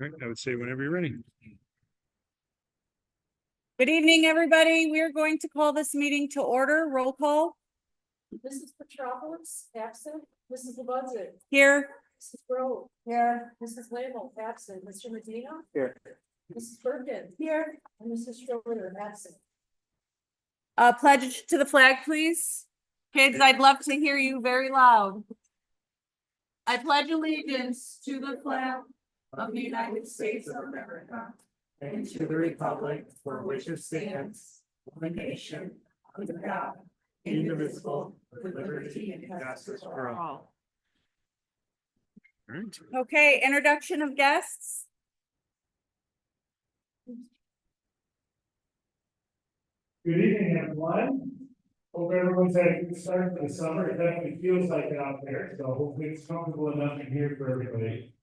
All right, I would say whenever you're ready. Good evening, everybody. We're going to call this meeting to order. Roll call Mrs. Petropoulos, absent. Mrs. Lebudzik, here. Mrs. Grove. Here. Mrs. Lamel, absent. Mr. Medina. Here. Mrs. Birkin. Here. And Mrs. Schroeder, absent. Pledge to the flag, please. Kids, I'd love to hear you very loud. I pledge allegiance to the flag of the United States of America and to the republic for which it stands, one nation, under God, indivisible, with liberty and justice for all. All right, Okay, introduction of guests. Good evening, everyone. Hope everyone's had a good start to the summer. It definitely feels like it out there, so hopefully it's comfortable enough in here for everybody.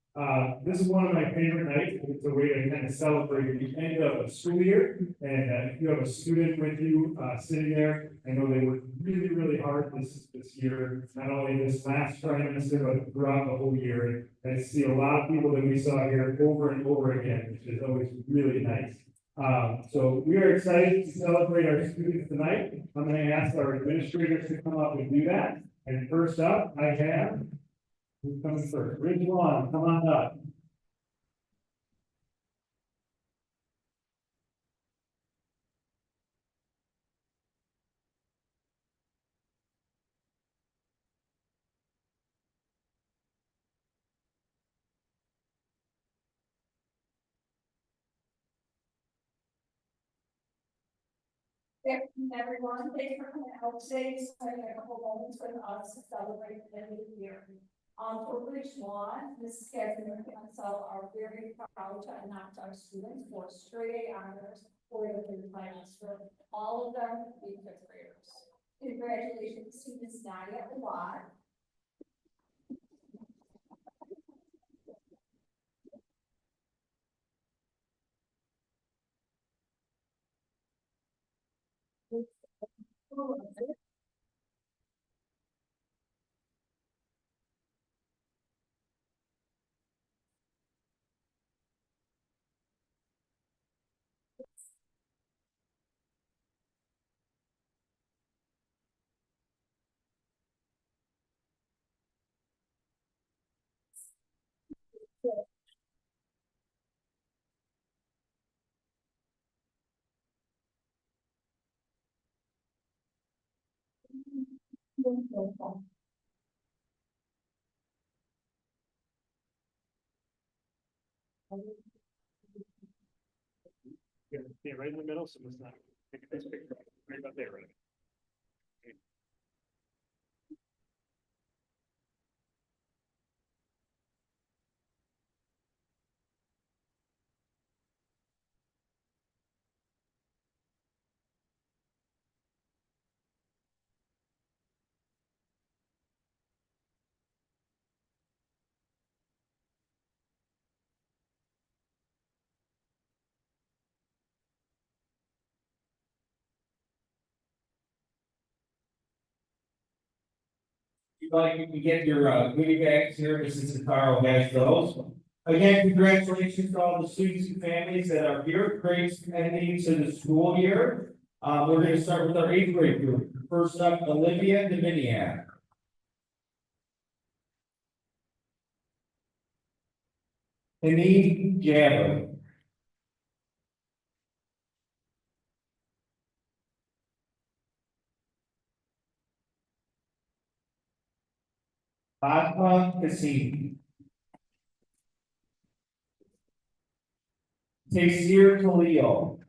This is one of my favorite nights. It's a way to kind of celebrate the end of the school year. And if you have a student with you sitting there, I know they worked really, really hard this year, not only this last trimester, but throughout the whole year. And I see a lot of people that we saw here over and over again, which is always really nice. So we are excited to celebrate our students tonight. I'm going to ask our administrators to come up and do that. And first up, I have, who's coming first? Ridge Lawn, come on up. Everyone, thank you for coming out today, spending a couple moments with us to celebrate the end of the year. For Ridge Lawn, Mrs. Catherine and myself are very proud to announce our students for straight A honors for the third trimester. All of them being fifth graders. Congratulations to Ms. Nadia Awad. yeah, right in the middle, so let's not take a nice picture. Right about there, right? If you'd like, you can get your goodie bags here, Mrs. Carl has those. Again, congratulations to all the students and families that are here, great ending to the school year. We're gonna start with our eighth grade group. First up, Olivia Dominiak. Haneen Jabber. Fatma Kassim. Taysir Khalil.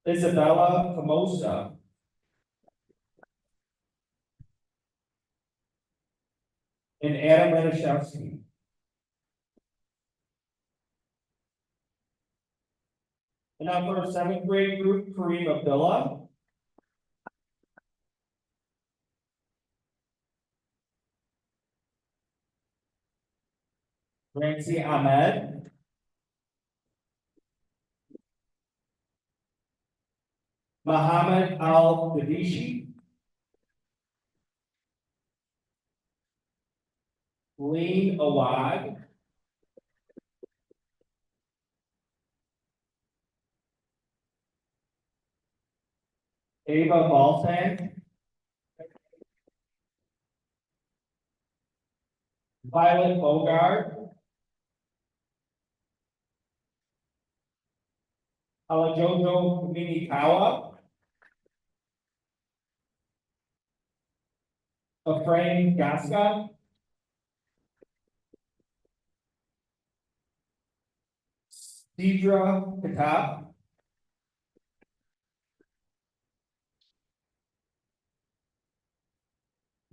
Isabella Camosa. And Adam Lenashowski. And now for our seventh grade group, Kareem Abdullah. Ramsey Ahmed. Muhammad Al Davishi. Lean Awad. Ava Baltan. Violet Bogard. Alajojo Minikawa. Efrain Gasca. Deidra Katap.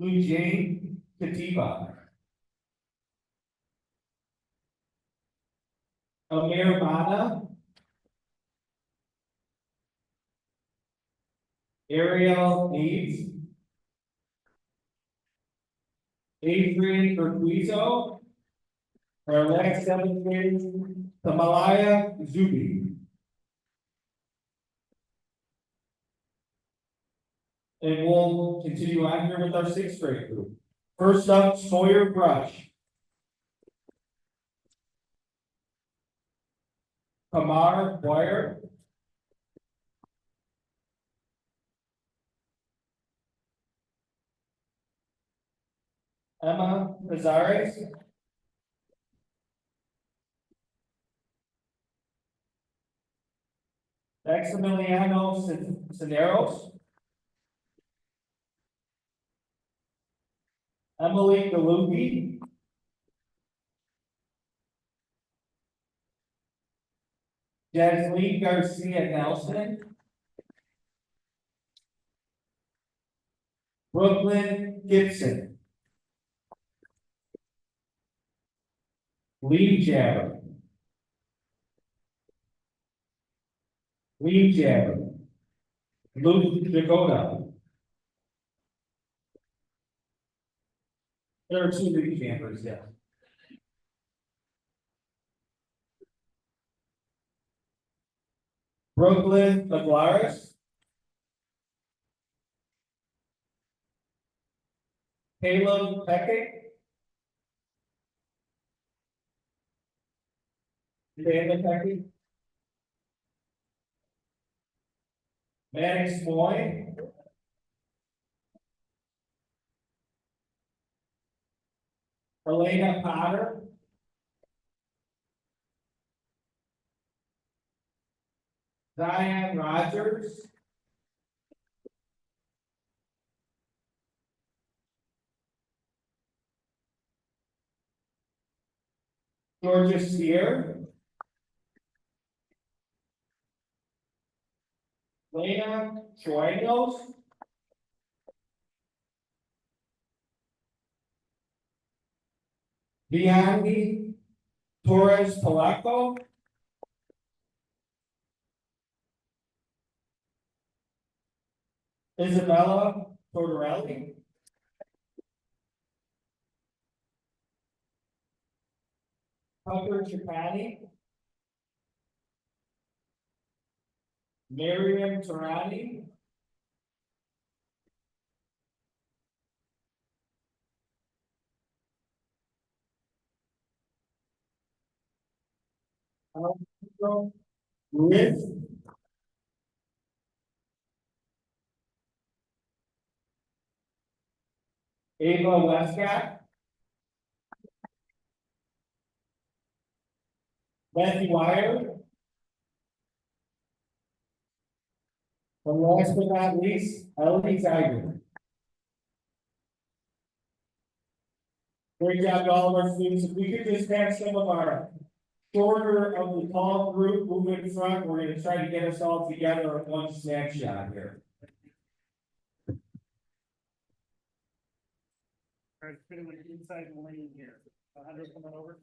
Lujane Katiba. Amir Mana. Ariel Needs. Adrian Urquizo. Our next seventh grade, Tamalaya Zubi. And we'll continue on here with our sixth grade group. First up, Sawyer Brush. Kamar Boyer. Emma Nazares. Maximiliano Cineros. Emily Galupi. Jasmine Garcia Nelson. Brooklyn Gibson. Lee Jabber. Lee Jabber. Luke Jagoda. There are two Lee Jabbers, yeah. Brooklyn Maglaris. Caleb Peckett. Caleb Peckett. Maddox Moy. Elena Potter. Diane Rogers. Georgia Steer. Lena Chuenos. Bianchi Torres Palaco. Isabella Tortorelli. Tucker Chapani. Miriam Tarani. Alejandro Ruiz. Ava Westcott. Matthew Wire. And last but not least, Ellie Zeiger. Great job to all of our students. If we could just have some of our shorter of the tall group move in front, we're gonna try to get us all together at one snapshot here. All right, fitting like inside the lane here. Alejandro coming over.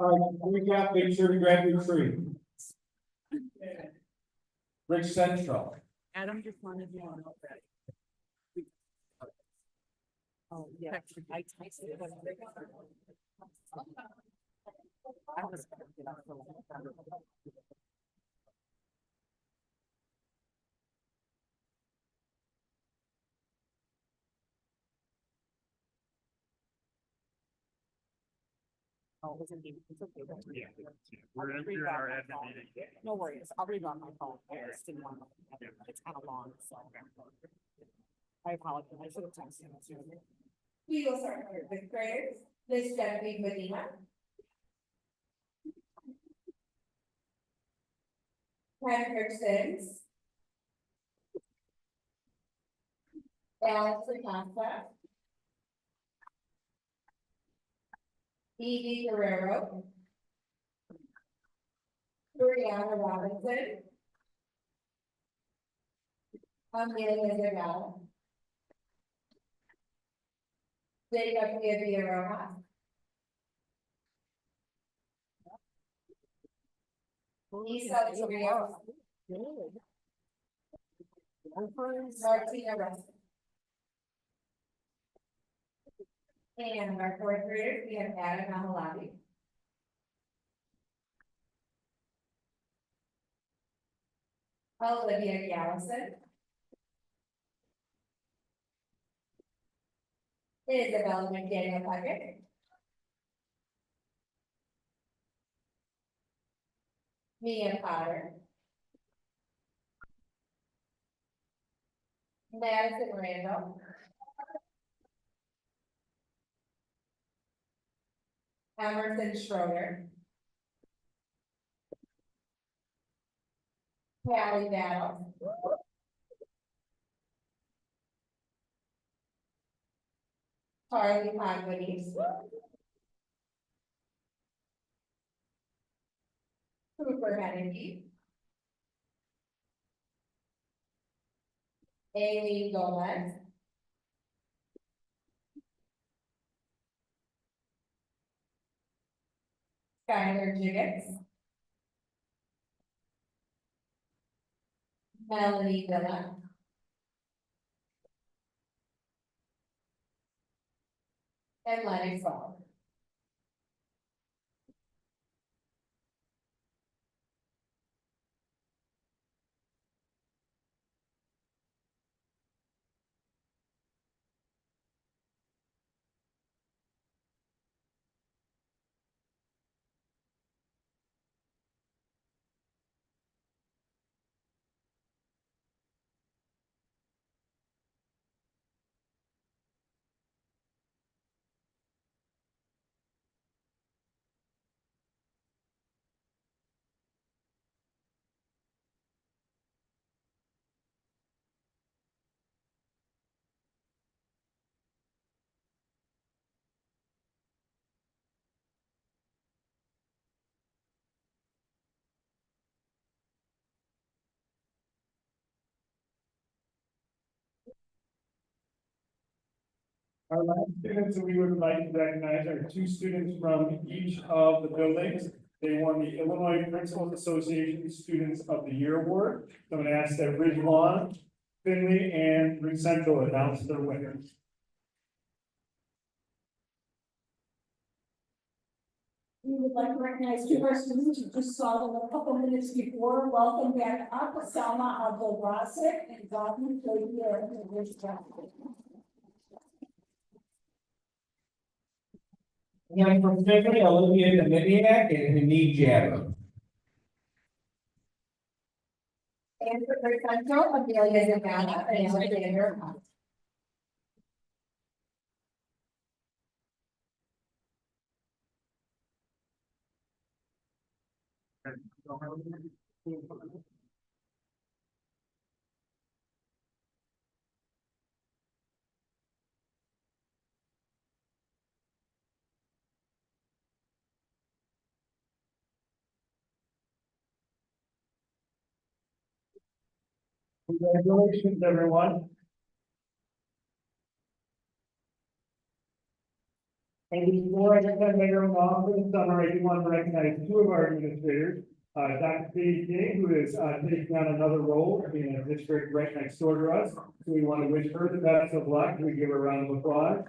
All right, recap, make sure to grab your tree. Rich Central. Adam just wanted you to know that. Oh, yeah. I was gonna get up for like- Oh, it wasn't me. It's okay. Don't worry. We're I'll read in back our my admin phone. meeting. No worries, I'll read on my phone. I just didn't want to, it's kind of long, so. I apologize, I should have texted you. We will start with fifth graders, Liz Genevieve Medina. Patrick Sims. Alex Acosta. Edie Guerrero. Brianna Robinson. Amelia Zagala. Jacob Villarama. Lisa Trios. Martina Russell. And our fourth graders, we have Adam Amalabi. Olivia Gallison. Isabel McDaniel Puckett. Mia Potter. Madison Randall. Emerson Schroeder. Callie Battle. Carly Pogwitty. Cooper Henneke. Amy Gomez. Skylar Jiggets. Melanie Villa. And Lenny Frog. Our last students that we would like to recognize are two students from each of the buildings. They won the Illinois Principals Association Students of the Year Award. So I'm going to ask that Ridge Lawn, Finley, and Ridge Central announce their winners. We would like to recognize two of our students who just saw them a couple minutes before. Welcome back up, Selma Abdul-Rasik and Gautam Joytier in the Ridge Chapel. And from Finley, Olivia Dominiak and Hamid Jabber. And for Ridge Central, Amelia Zagana and Alexander Hunt. Congratulations, everyone. And before I get that later on for the summer, I do want to recognize two of our administrators. Dr. Katie King, who is taking on another role in a district right next door to us. So we want to wish her the best of luck. We give her a round of applause.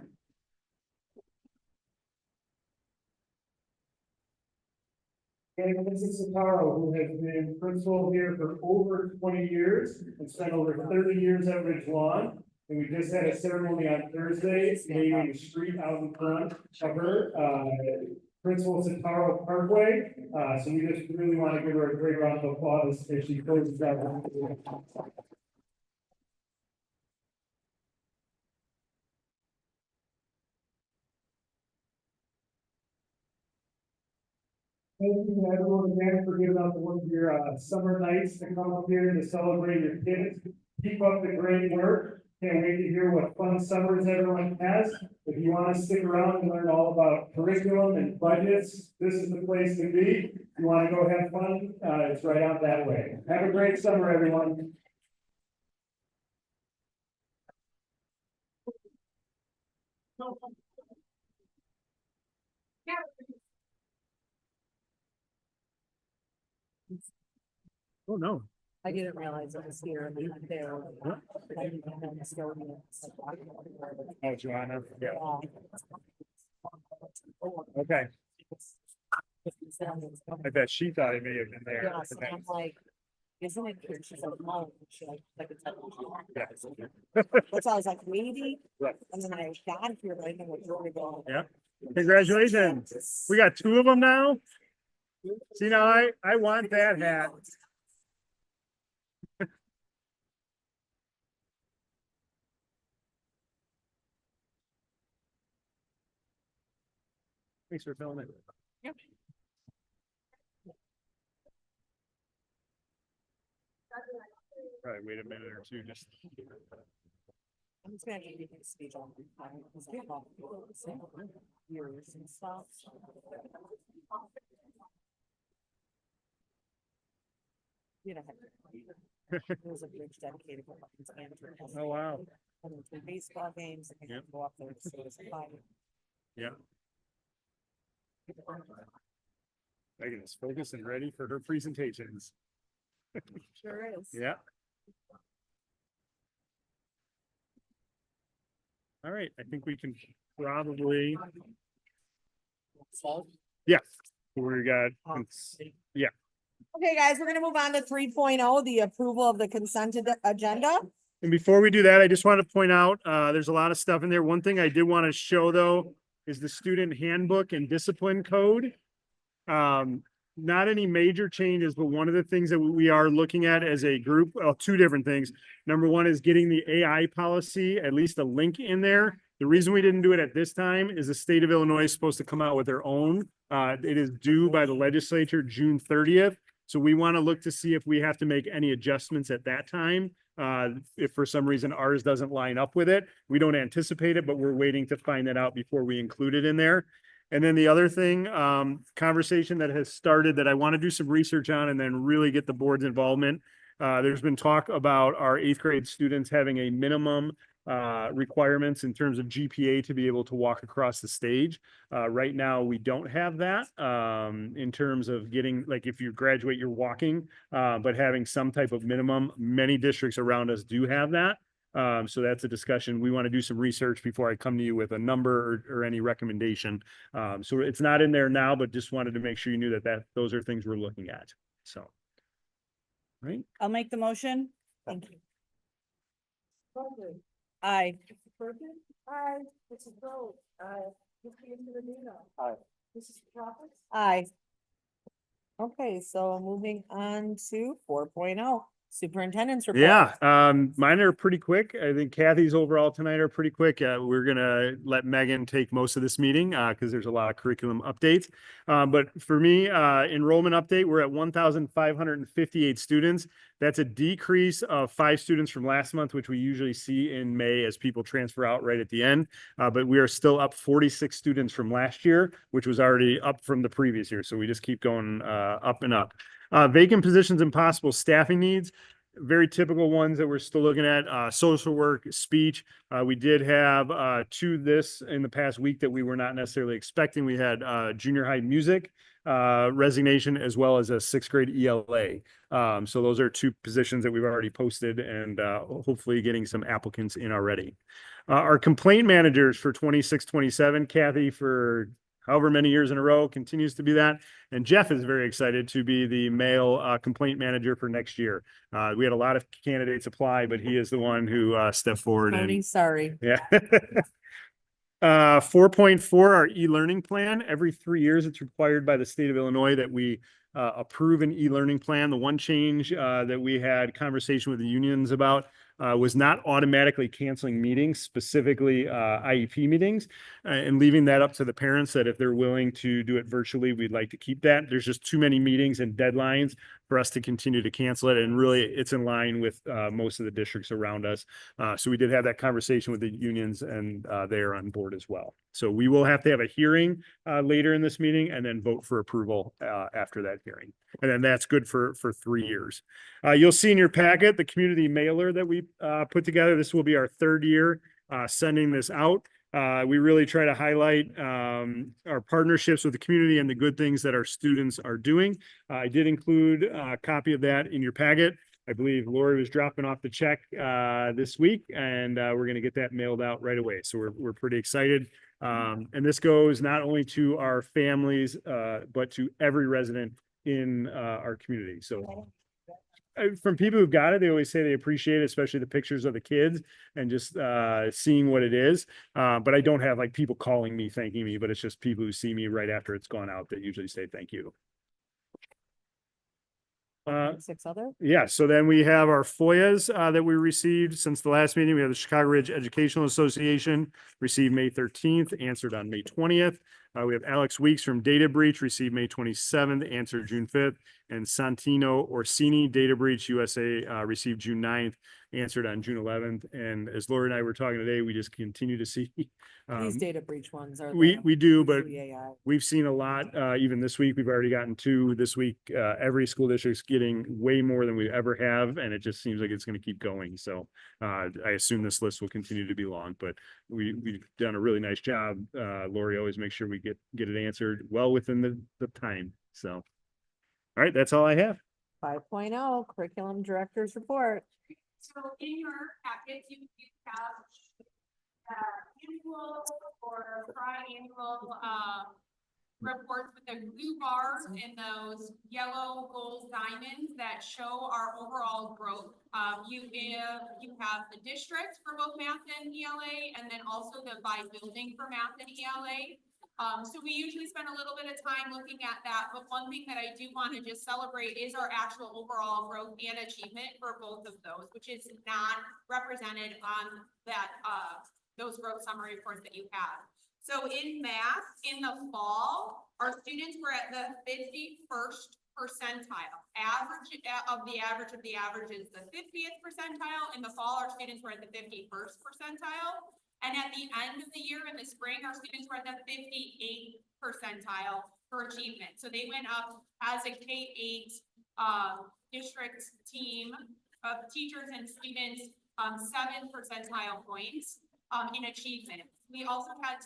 And Mrs. Sataro, who has been principal here for over 20 years and spent over 30 years at Ridge Lawn. And we just had a ceremony on Thursday, naming the street out in front of her, Principal Sataro Parkway. So we just really want to give her a great round of applause as she closes out. Thank you to everyone again for giving up one of your summer nights to come up here to celebrate your kids. Keep up the great work. Can't wait to hear what fun summers everyone has. If you want to stick around and learn all about curriculum and budgets, this is the place to be. If you want to go have fun, it's right out that way. Have a great summer, everyone. Oh, no. I didn't realize it was here and there. Oh, Joanna, yeah. Okay, I bet she thought it may have been there. Yes, and I'm like, isn't it cute? She's like, no, she's like, it's like. Which I was like, maybe, Right. and then I got here, but I didn't know where to go. Yeah. Congratulations. We got two of them now. See, now I want that hat. Thanks for filming. Yep. Probably wait a minute or two, just. I'm just gonna give you this speech on the time, because I have years and stuff. You know, there was a bridge dedicated for Buckland's Andrew. Oh, wow. And the baseball games, and you Yep. go up there, so it's fun. Yeah. Megan is focused and ready for her presentations. Sure is. Yeah. All right, I think we can probably, yeah, we got, yeah. Okay, guys, we're gonna move on to 3.0, the approval of the consent agenda. And before we do that, I just want to point out, there's a lot of stuff in there. One thing I did want to show though is the student handbook and discipline code. Not any major changes, but one of the things that we are looking at as a group, well, two different things. Number one is getting the AI policy, at least a link in there. The reason we didn't do it at this time is the state of Illinois is supposed to come out with their own. It is due by the legislature June 30th. So we want to look to see if we have to make any adjustments at that time. If for some reason ours doesn't line up with it, we don't anticipate it, but we're waiting to find that out before we include it in there. And then the other thing, conversation that has started that I want to do some research on and then really get the board's involvement. There's been talk about our 8th grade students having a minimum requirements in terms of GPA to be able to walk across the stage. Right now, we don't have that in terms of getting, like if you graduate, you're walking, but having some type of minimum. Many districts around us do have that. So that's a discussion. We want to do some research before I come to you with a number or any recommendation. So it's not in there now, but just wanted to make sure you knew that those are things we're looking at. So. Right. I'll make the motion. Thank you. Aye. Aye. Mrs. Rhodes. Aye. Mr. Indomitino. Aye. Mrs. Roberts. Aye. Okay, so moving on to 4.0, superintendent's report. Yeah, mine are pretty quick. I think Kathy's overall tonight are pretty quick. We're gonna let Megan take most of this meeting because there's a lot of curriculum updates. But for me, enrollment update, we're at 1,558 students. That's a decrease of 5 students from last month, which we usually see in May as people transfer out right at the end. But we are still up 46 students from last year, which was already up from the previous year. So we just keep going up and up. Vacant positions and possible staffing needs. very typical ones that we're still looking at, social work, speech. We did have, two this in the past week that we were not necessarily expecting. We had, junior high music, resignation as well as a sixth grade ELA. So those are two positions that we've already posted and, hopefully getting some applicants in already. Our complaint managers for 26-27, Kathy for however many years in a row continues to be that. And Jeff is very excited to be the male complaint manager for next year. We had a lot of candidates apply, but he is the one who stepped forward Tony, and sorry. yeah. 4.4, our e-learning plan. Every 3 years, it's required by the state of Illinois that we approve an e-learning plan. The one change that we had conversation with the unions about was not automatically canceling meetings, specifically IEP meetings, and leaving that up to the parents that if they're willing to do it virtually, we'd like to keep that. There's just too many meetings and deadlines for us to continue to cancel it. And really, it's in line with most of the districts around us. So we did have that conversation with the unions and they are on board as well. So we will have to have a hearing later in this meeting and then vote for approval after that hearing. And then that's good for 3 years. You'll see in your packet the community mailer that we put together. This will be our 3rd year sending this out. We really try to highlight our partnerships with the community and the good things that our students are doing. I did include a copy of that in your packet. I believe Lori was dropping off the check this week, and we're going to get that mailed out right away. So we're pretty excited. And this goes not only to our families, but to every resident in our community. So from people who've got it, they always say they appreciate it, especially the pictures of the kids and just seeing what it is. But I don't have like people calling me, thanking me, but it's just people who see me right after it's gone out that usually say thank you. 6 other? Yeah, so then we have our FOIAs that we received since the last meeting. We have the Chicago Ridge Educational Association received May 13th, answered on May 20th. We have Alex Weeks from Data Breach received May 27th, answered June 5th. And Santino Orsini, Data Breach USA, received June 9th, answered on June 11th. And as Lori and I were talking today, we just continue to see. These data breach ones are. We do, but the AI. we've seen a lot, even this week. We've already gotten 2 this week. Every school district's getting way more than we ever have, and it just seems like it's going to keep going. So I assume this list will continue to be long, but we've done a really nice job. Lori always makes sure we get it answered well within the time. So, all right, that's all I have. 5.0 curriculum director's report. So in your packets, you have annual or triannual reports with the blue bars and those yellow gold diamonds that show our overall growth. You have the districts for both math and ELA, and then also the by building for math and ELA. So we usually spend a little bit of time looking at that, but one thing that I do want to just celebrate is our actual overall growth and achievement for both of those, which is not represented on that those growth summary reports that you have. So in math, in the fall, our students were at the 51st percentile. Average of the average is the 50th percentile. In the fall, our students were at the 51st percentile. And at the end of the year in the spring, our students were at the 58th percentile for achievement. So they went up as a K-8 district team of teachers and students 7 percentile points in achievement. We also had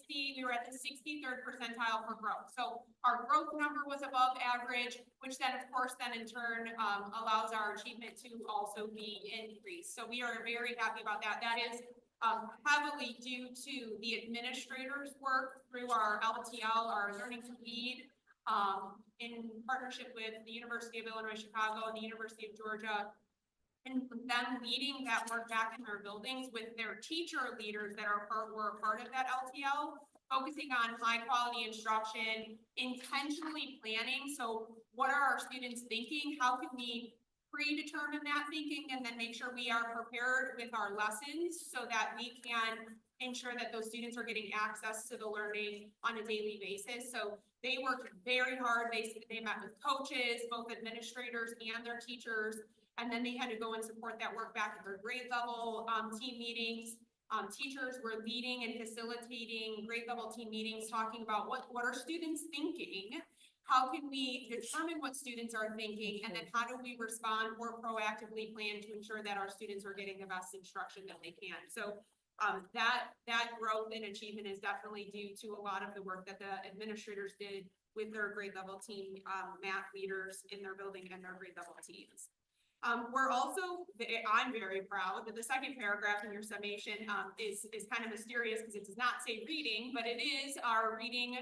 we were at the 63rd percentile for growth. So our growth number was above average, which then of course then in turn allows our achievement to also be increased. So we are very happy about that. That is heavily due to the administrators' work through our LTL, our Learning to Lead, in partnership with the University of Illinois Chicago and the University of Georgia, and them leading that work back in their buildings with their teacher leaders that were a part of that LTL, focusing on high quality instruction, intentionally planning. So what are our students thinking? How can we predetermine that thinking and then make sure we are prepared with our lessons so that we can ensure that those students are getting access to the learning on a daily basis. So they worked very hard. They met with coaches, both administrators and their teachers, and then they had to go and support that work back at their grade level team meetings. Teachers were leading and facilitating grade level team meetings, talking about what are students thinking? how can we determine what students are thinking, and then how do we respond or proactively plan to ensure that our students are getting the best instruction that they can? So that growth and achievement is definitely due to a lot of the work that the administrators did with their grade level team, math leaders in their building and their grade level teams. We're also, I'm very proud that the second paragraph in your summation is kind of mysterious because it does not say reading, but it is our reading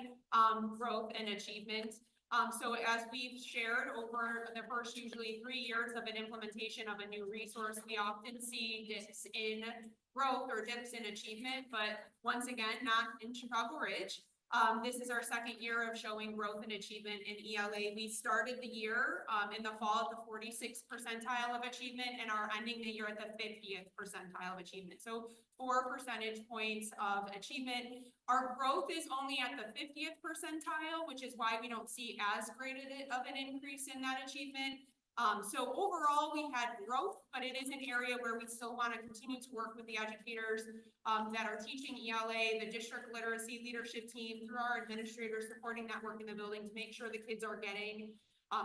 growth and achievement. So as we've shared over the first usually 3 years of an implementation of a new resource, we often see dips in growth or dips in achievement, but once again, not in Chicago Ridge. This is our second year of showing growth and achievement in ELA. We started the year in the fall at the 46th percentile of achievement and are ending the year at the 50th percentile of achievement. So 4 percentage points of achievement. Our growth is only at the 50th percentile, which is why we don't see as great of an increase in that achievement. So overall, we had growth, but it is an area where we still want to continue to work with the educators that are teaching ELA, the district literacy leadership team, through our administrators supporting that work in the building to make sure the kids are getting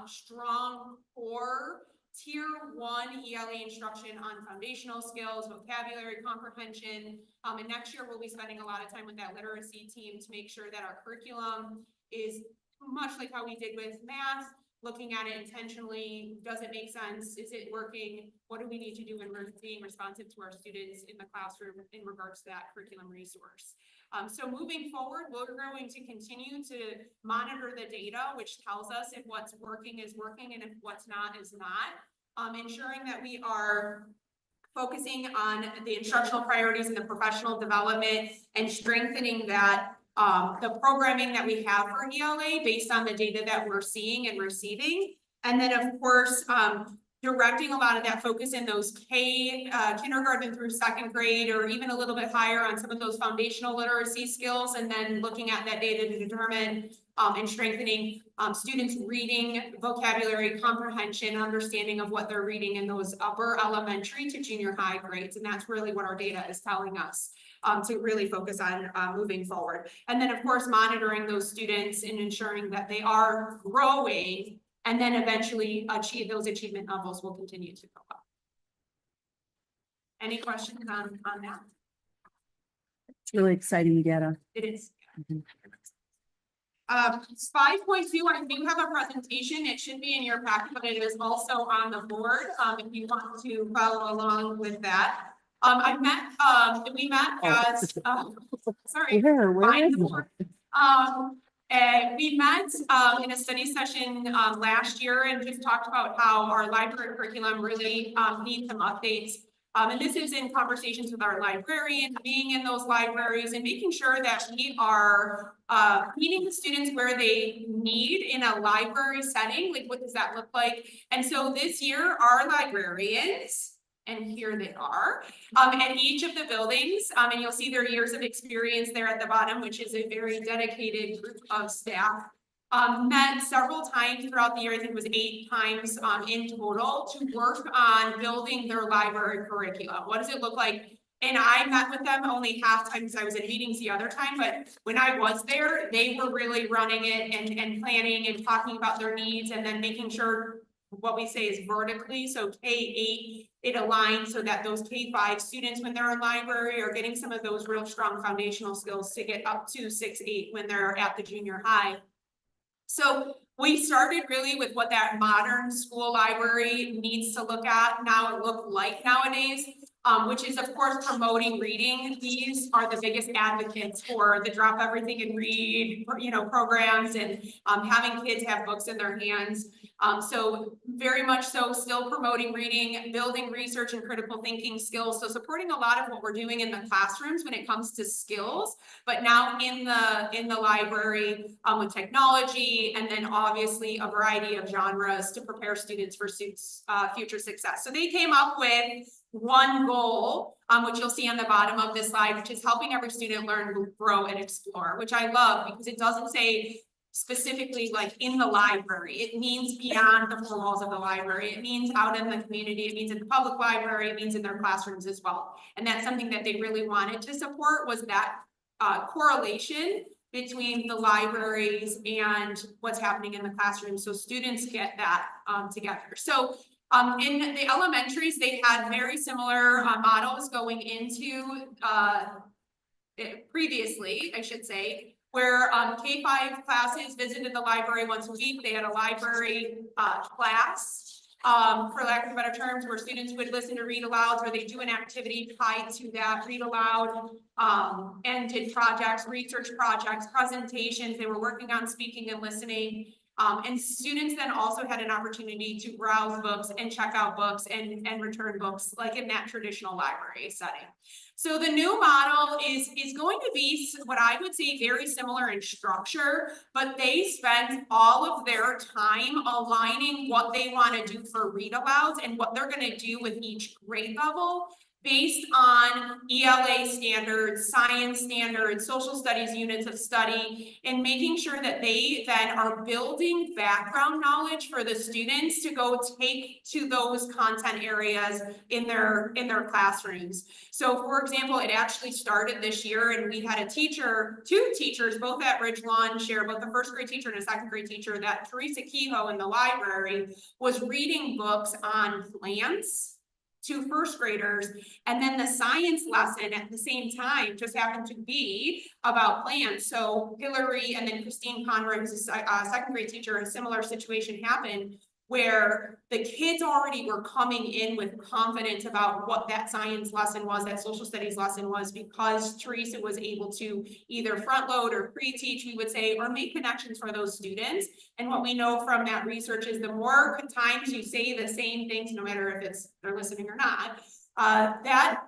strong core tier 1 ELA instruction on foundational skills, vocabulary comprehension. And next year we'll be spending a lot of time with that literacy team to make sure that our curriculum is much like how we did with math, looking at it intentionally. Does it make sense? Is it working? What do we need to do in being responsive to our students in the classroom in regards to that curriculum resource? So moving forward, we're going to continue to monitor the data, which tells us if what's working is working and if what's not is not. Ensuring that we are focusing on the instructional priorities and the professional development and strengthening that the programming that we have for ELA based on the data that we're seeing and receiving. And then of course, directing a lot of that focus in those kindergarten through 2nd grade, or even a little bit higher on some of those foundational literacy skills, and then looking at that data to determine and strengthening students' reading, vocabulary, comprehension, understanding of what they're reading in those upper elementary to junior high grades. And that's really what our data is telling us to really focus on moving forward. And then of course, monitoring those students and ensuring that they are growing, and then eventually achieve those achievement levels will continue to go up. Any questions on that? It's really exciting data. It is. Mhm. 5.2, I do have a presentation. It should be in your packet, but it is also on the board if you want to follow along with that. We met as, sorry. Where Find is the it? board. We met in a study session last year and just talked about how our library curriculum really needs some updates. And this is in conversations with our librarians, being in those libraries and making sure that we are meeting the students where they need in a library setting. Like, what does that look like? And so this year, our librarians, and here they are, at each of the buildings, and you'll see their years of experience there at the bottom, which is a very dedicated group of staff, met several times throughout the year. I think it was 8 times in total, to work on building their library curriculum. What does it look like? And I met with them only half time because I was in meetings the other time, but when I was there, they were really running it and planning and talking about their needs, and then making sure what we say is vertically, so K-8, it aligns so that those K-5 students, when they're in library, are getting some of those real strong foundational skills to get up to 6-8 when they're at the junior high. So we started really with what that modern school library needs to look at like nowadays, which is of course promoting reading. These are the biggest advocates for the drop everything and read, programs, and having kids have books in their hands. So very much so still promoting reading, building research and critical thinking skills. So supporting a lot of what we're doing in the classrooms when it comes to skills, but now in the library with technology, and then obviously a variety of genres to prepare students for future success. So they came up with one goal, which you'll see on the bottom of this slide, which is helping every student learn, grow, and explore, which I love because it doesn't say specifically like in the library. It means beyond the four walls of the library. It means out in the community. It means in the public library. It means in their classrooms as well. And that's something that they really wanted to support, was that correlation between the libraries and what's happening in the classroom, so students get that together. So in the elementaries, they had very similar models going into previously, I should say, where K-5 classes visited the library once a week. They had a library class, for lack of better terms, where students would listen to read alouds, or they do an activity tied to that read aloud, and did projects, research projects, presentations. They were working on speaking and listening. And students then also had an opportunity to browse books and check out books and return books, like in that traditional library setting. So the new model is going to be what I would say very similar in structure, but they spend all of their time aligning what they want to do for read alouds and what they're going to do with each grade level, based on ELA standards, science standards, social studies units of study, and making sure that they then are building background knowledge for the students to go take to those content areas in their classrooms. So for example, it actually started this year, and we had two teachers, both at Ridge Lawn share, both a first grade teacher and a second grade teacher, that Teresa Kehoe in the library was reading books on plants to first graders, and then the science lesson at the same time just happened to be about plants. So Hillary and then Christine Conroy, who's a second grade teacher, a similar situation happened where the kids already were coming in with confidence about what that science lesson was, that social studies lesson was, because Teresa was able to either front load or pre-teach, we would say, or make connections for those students. And what we know from that research is the more times you say the same things, no matter if they're listening or not, that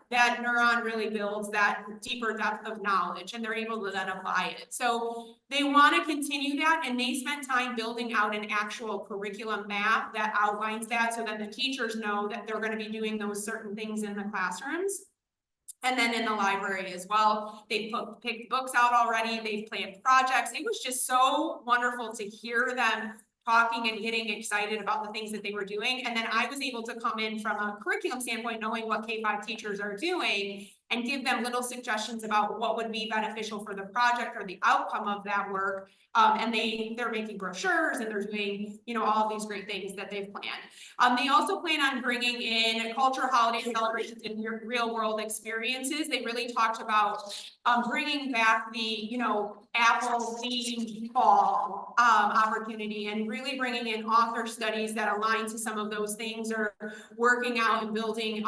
neuron really builds that deeper depth of knowledge, and they're able to then apply it. So they want to continue that, and they spent time building out an actual curriculum map that outlines that, so that the teachers know that they're going to be doing those certain things in the classrooms. And then in the library as well, they picked books out already, they've planned projects. It was just so wonderful to hear them talking and getting excited about the things that they were doing. And then I was able to come in from a curriculum standpoint, knowing what K-5 teachers are doing, and give them little suggestions about what would be beneficial for the project or the outcome of that work. And they're making brochures, and they're doing, all of these great things that they've planned. They also plan on bringing in culture, holiday celebrations, and real world experiences. They really talked about bringing back the, Apple themed fall opportunity, and really bringing in author studies that align to some of those things, or working out and building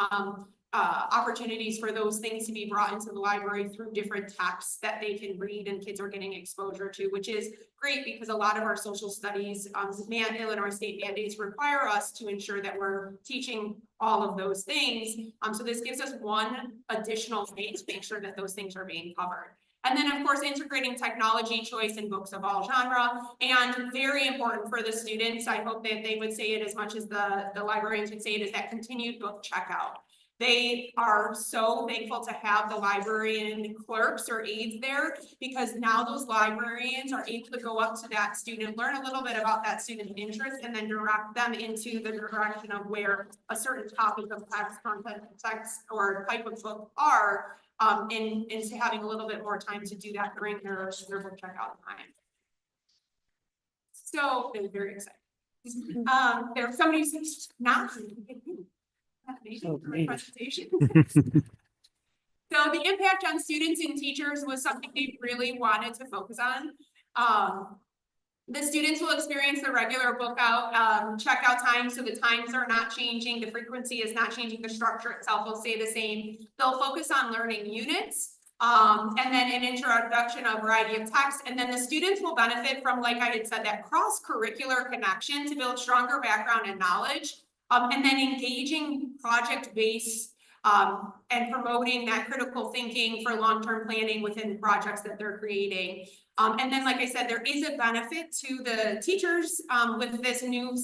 opportunities for those things to be brought into the library through different texts that they can read and kids are getting exposure to, which is great because a lot of our social studies, Illinois state mandates require us to ensure that we're teaching all of those things. So this gives us one additional way to make sure that those things are being covered. And then, of course, integrating technology choice in books of all genre, and very important for the students. I hope that they would say it as much as the librarians would say it, is that continued book checkout. They are so thankful to have the librarian clerks or aides there, because now those librarians are able to go up to that student, learn a little bit about that student's interest, and then direct them into the direction of where a certain topic of text, content, text, or type of book are, into having a little bit more time to do that during their book checkout time. So they're very excited. There's somebody who's not presentation. So the impact on students and teachers was something they really wanted to focus on. The students will experience the regular book out checkout time, so the times are not changing, the frequency is not changing, the structure itself will stay the same. They'll focus on learning units, and then an introduction of a variety of texts, and then the students will benefit from, like I had said, that cross-curricular connection to build stronger background and knowledge. And then engaging project-based and promoting that critical thinking for long-term planning within projects that they're creating. And then, like I said, there is a benefit to the teachers with this new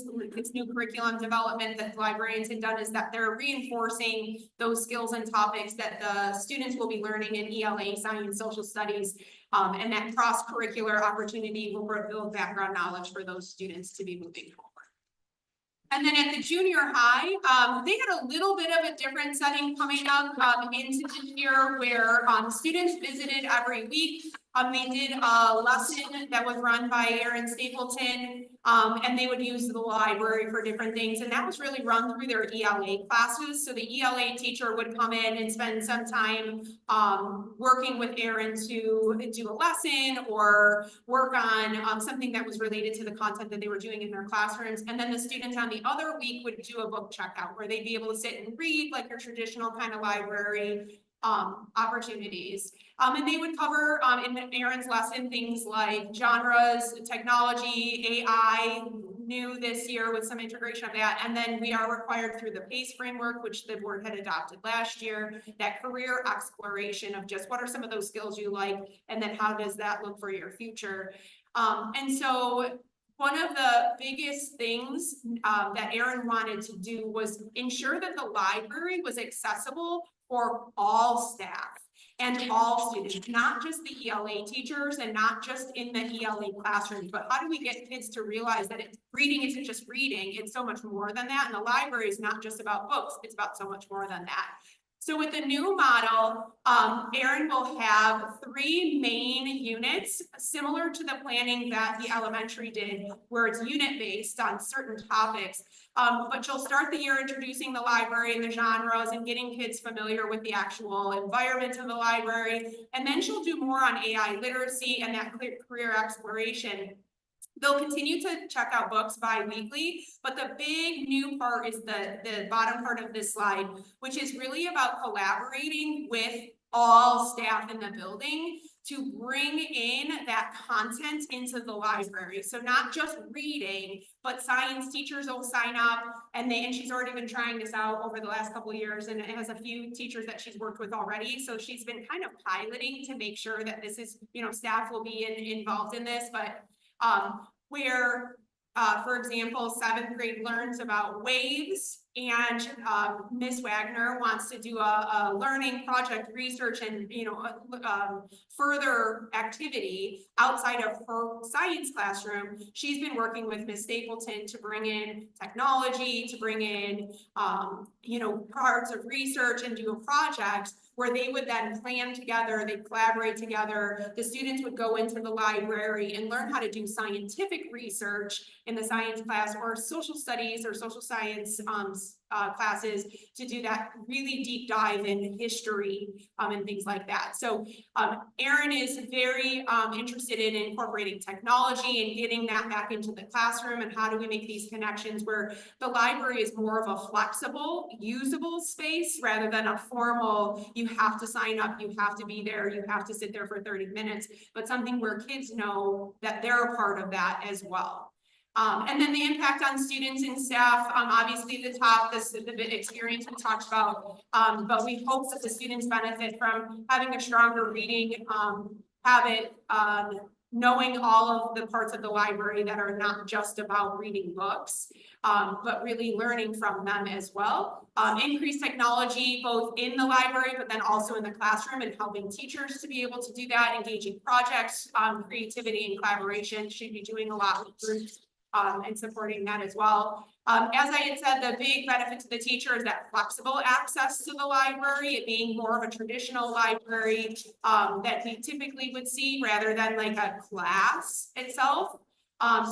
curriculum development that the librarians have done, is that they're reinforcing those skills and topics that the students will be learning in ELA, science, social studies, and that cross-curricular opportunity will build background knowledge for those students to be moving forward. And then at the junior high, they had a little bit of a different setting coming up into the year, where students visited every week. They did a lesson that was run by Aaron Stapleton, and they would use the library for different things, and that was really run through their ELA classes. So the ELA teacher would come in and spend some time working with Aaron to do a lesson or work on something that was related to the content that they were doing in their classrooms. And then the students on the other week would do a book checkout where they'd be able to sit and read like your traditional kind of library opportunities. And they would cover in Aaron's lesson things like genres, technology, AI, new this year with some integration of that. And then we are required through the PACE framework, which the board had adopted last year, that career exploration of just what are some of those skills you like, and then how does that look for your future. And so one of the biggest things that Aaron wanted to do was ensure that the library was accessible for all staff and all students, not just the ELA teachers and not just in the ELA classrooms, but how do we get kids to realize that reading isn't just reading, it's so much more than that. And the library is not just about books, it's about so much more than that. So with the new model, Aaron will have 3 main units, similar to the planning that the elementary did, where it's unit-based on certain topics. But she'll start the year introducing the library and the genres and getting kids familiar with the actual environment of the library. And then she'll do more on AI literacy and that career exploration. They'll continue to check out books bi-weekly, but the big new part is the bottom part of this slide, which is really about collaborating with all staff in the building to bring in that content into the library. So not just reading, but science teachers will sign up, and she's already been trying this out over the last couple of years, and it has a few teachers that she's worked with already. So she's been kind of piloting to make sure that this is, staff will be involved in this, but where, for example, 7th grade learns about waves, and Miss Wagner wants to do a learning project research and further activity outside of her science classroom. She's been working with Miss Stapleton to bring in technology, to bring in parts of research and do a project where they would then plan together, they collaborate together. The students would go into the library and learn how to do scientific research in the science class, or social studies or social science classes, to do that really deep dive in history and things like that. So Aaron is very interested in incorporating technology and getting that back into the classroom, and how do we make these connections where the library is more of a flexible, usable space rather than a formal, you have to sign up, you have to be there, you have to sit there for 30 minutes, but something where kids know that they're a part of that as well. And then the impact on students and staff, obviously the experience we talked about, but we hope that the students benefit from having a stronger reading habit, knowing all of the parts of the library that are not just about reading books, but really learning from them as well. Increased technology both in the library, but then also in the classroom, and helping teachers to be able to do that, engaging projects, creativity and collaboration. Should be doing a lot with groups and supporting that as well. As I had said, the big benefit to the teacher is that flexible access to the library, it being more of a traditional library that we typically would see rather than like a class itself.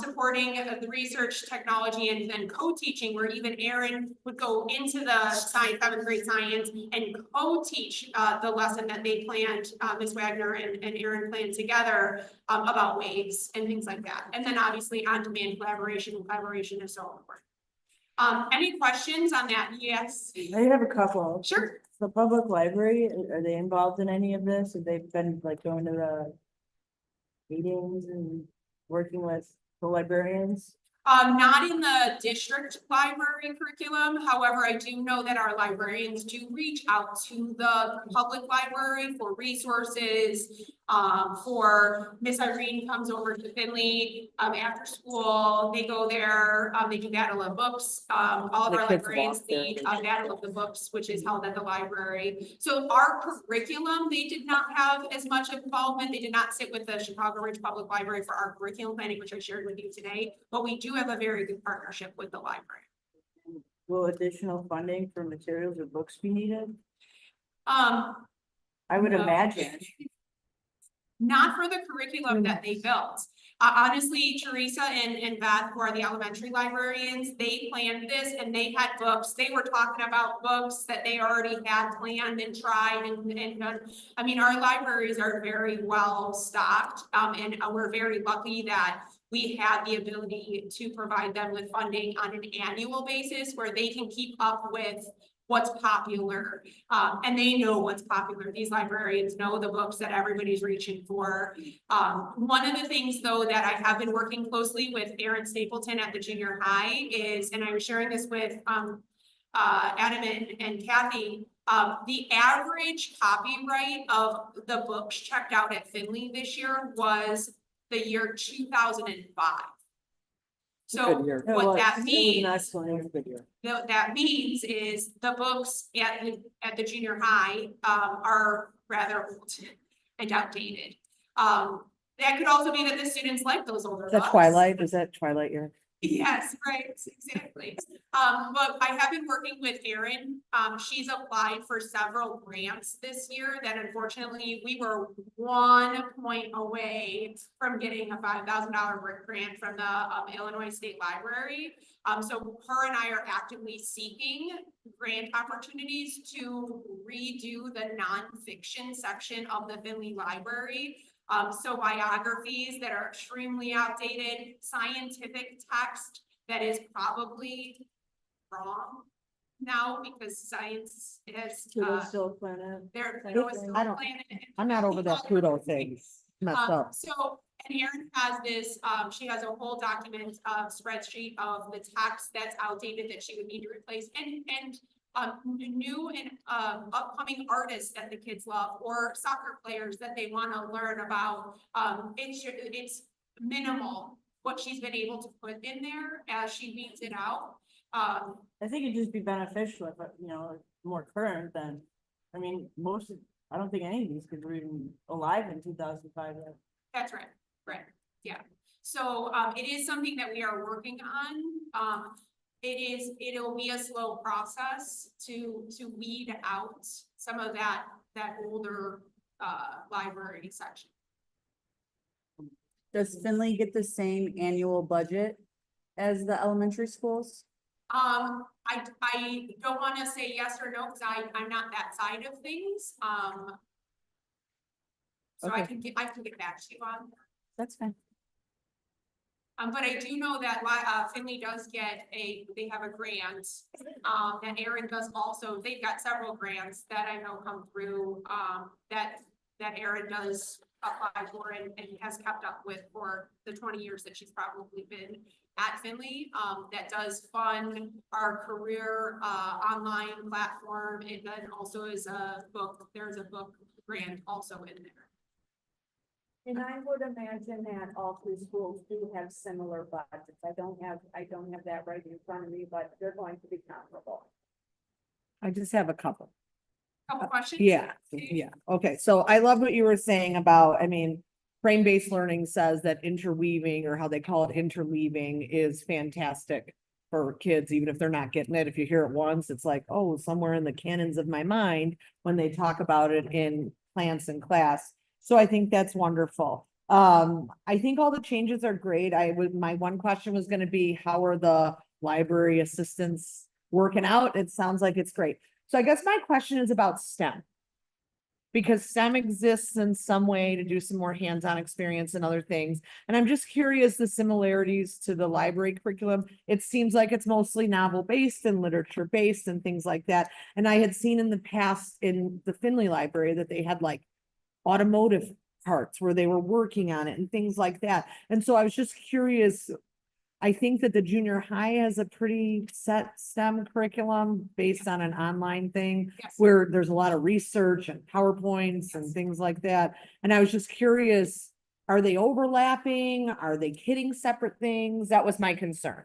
Supporting the research, technology, and then co-teaching, where even Aaron would go into the 7th grade science and co-teach the lesson that they planned, Ms. Wagner and Aaron planned together about waves and things like that. And then obviously on-demand collaboration is so important. Any questions on that? Yes. I have a couple. Sure. The public library, are they involved in any of this? Have they been like going to the meetings and working with the librarians? Not in the district library curriculum. However, I do know that our librarians do reach out to the public library for resources. For Miss Irene comes over to Finley after school. They go there. They do Battle of Books. All of our librarians lead Battle of the Books, which is held at the library. So our curriculum, they did not have as much involvement. They did not sit with the Chicago Ridge Public Library for our curriculum planning, which I shared with you today. But we do have a very good partnership with the library. Will additional funding for materials or books be needed? I would imagine. Not for the curriculum that they built. Honestly, Teresa and Beth, who are the elementary librarians, they planned this and they had books. They were talking about books that they already had planned and tried and done. I mean, our libraries are very well stocked, and we're very lucky that we have the ability to provide them with funding on an annual basis where they can keep up with what's popular. And they know what's popular. These librarians know the books that everybody's reaching for. One of the things though that I have been working closely with Erin Stapleton at the junior high is, and I was sharing this with Adam and Kathy, the average copyright of the books checked out at Finley this year was the year 2005. So Good year. what that It was means, an excellent, good year. that means is the books at the junior high, are rather old and outdated. That could also be that the students like those older Is that books. Twilight? Is that Twilight year? Yes, right, exactly. But I have been working with Erin. She's applied for several grants this year that unfortunately we were 1 point away from getting a $5,000 grant from the Illinois State Library. So her and I are actively seeking grant opportunities to redo the nonfiction section of the Finley Library. So biographies that are extremely outdated, scientific text that is probably wrong now because science is, Pluto's still a planet. there I was don't- no planet. I'm not over that Pluto thing. Messed up. So, and Erin has this, she has a whole document, spreadsheet of the text that's outdated that she would need to replace and new and upcoming artists that the kids love or soccer players that they want to learn about. It's minimal what she's been able to put in there as she weeds it out. I think it'd just be beneficial if, you know, more current than, I mean, I don't think any of these kids were even alive in 2005 yet. That's right, yeah. So, it is something that we are working on. It'll be a slow process to weed out some of that older, library section. Does Finley get the same annual budget as the elementary schools? I don't wanna say yes or no, cause I'm not that side of things, so I Okay. can get back to you on. That's fine. But I do know that Finley does get they have a grant, and Erin does also, they've got several grants that I know come through, that Erin does apply for and has kept up with for the 20 years that she's probably been at Finley, that does fund our career, online platform, and then also is there's a book grant also in there. And I would imagine that all three schools do have similar budgets. I don't have that right in front of me, but they're going to be comparable. I just have a couple. Couple questions? Yeah, yeah. Okay, so I love what you were saying about, I mean, frame-based learning says that interweaving, or how they call it interleaving, is fantastic for kids, even if they're not getting it. If you hear it once, it's like, oh, somewhere in the canons of my mind when they talk about it in plants in class. So I think that's wonderful. I think all the changes are great. My one question was gonna be, how are the library assistants working out? It sounds like it's great. So I guess my question is about STEM. Because STEM exists in some way to do some more hands-on experience and other things. And I'm just curious, the similarities to the library curriculum. It seems like it's mostly novel-based and literature-based and things like that. And I had seen in the past in the Finley Library that they had like automotive parts where they were working on it and things like that. And so I was just curious. I think that the junior high has a pretty set STEM curriculum based on an online thing Yes. where there's a lot of research and PowerPoints and things like that. And I was just curious, are they overlapping? Are they hitting separate things? That was my concern.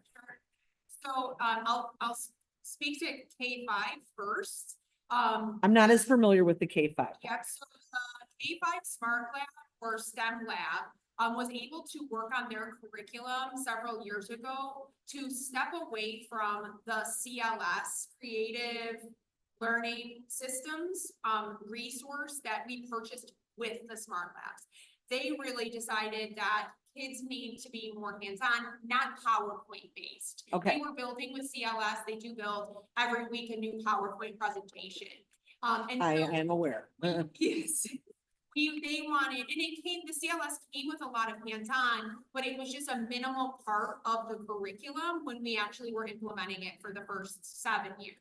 So, I'll speak to K5 first. I'm not as familiar with the K-5. Yep, so the K5 Smart Lab or STEM Lab was able to work on their curriculum several years ago to step away from the CLS, Creative Learning Systems, resource that we purchased with the Smart Labs. they really decided that kids need to be more hands-on, not PowerPoint based. Okay. They were building with CLS, they do build every week a new PowerPoint presentation. And I so- am aware. Yes. They wanted, and the CLS came with a lot of hands-on, but it was just a minimal part of the curriculum when we actually were implementing it for the first 7 years.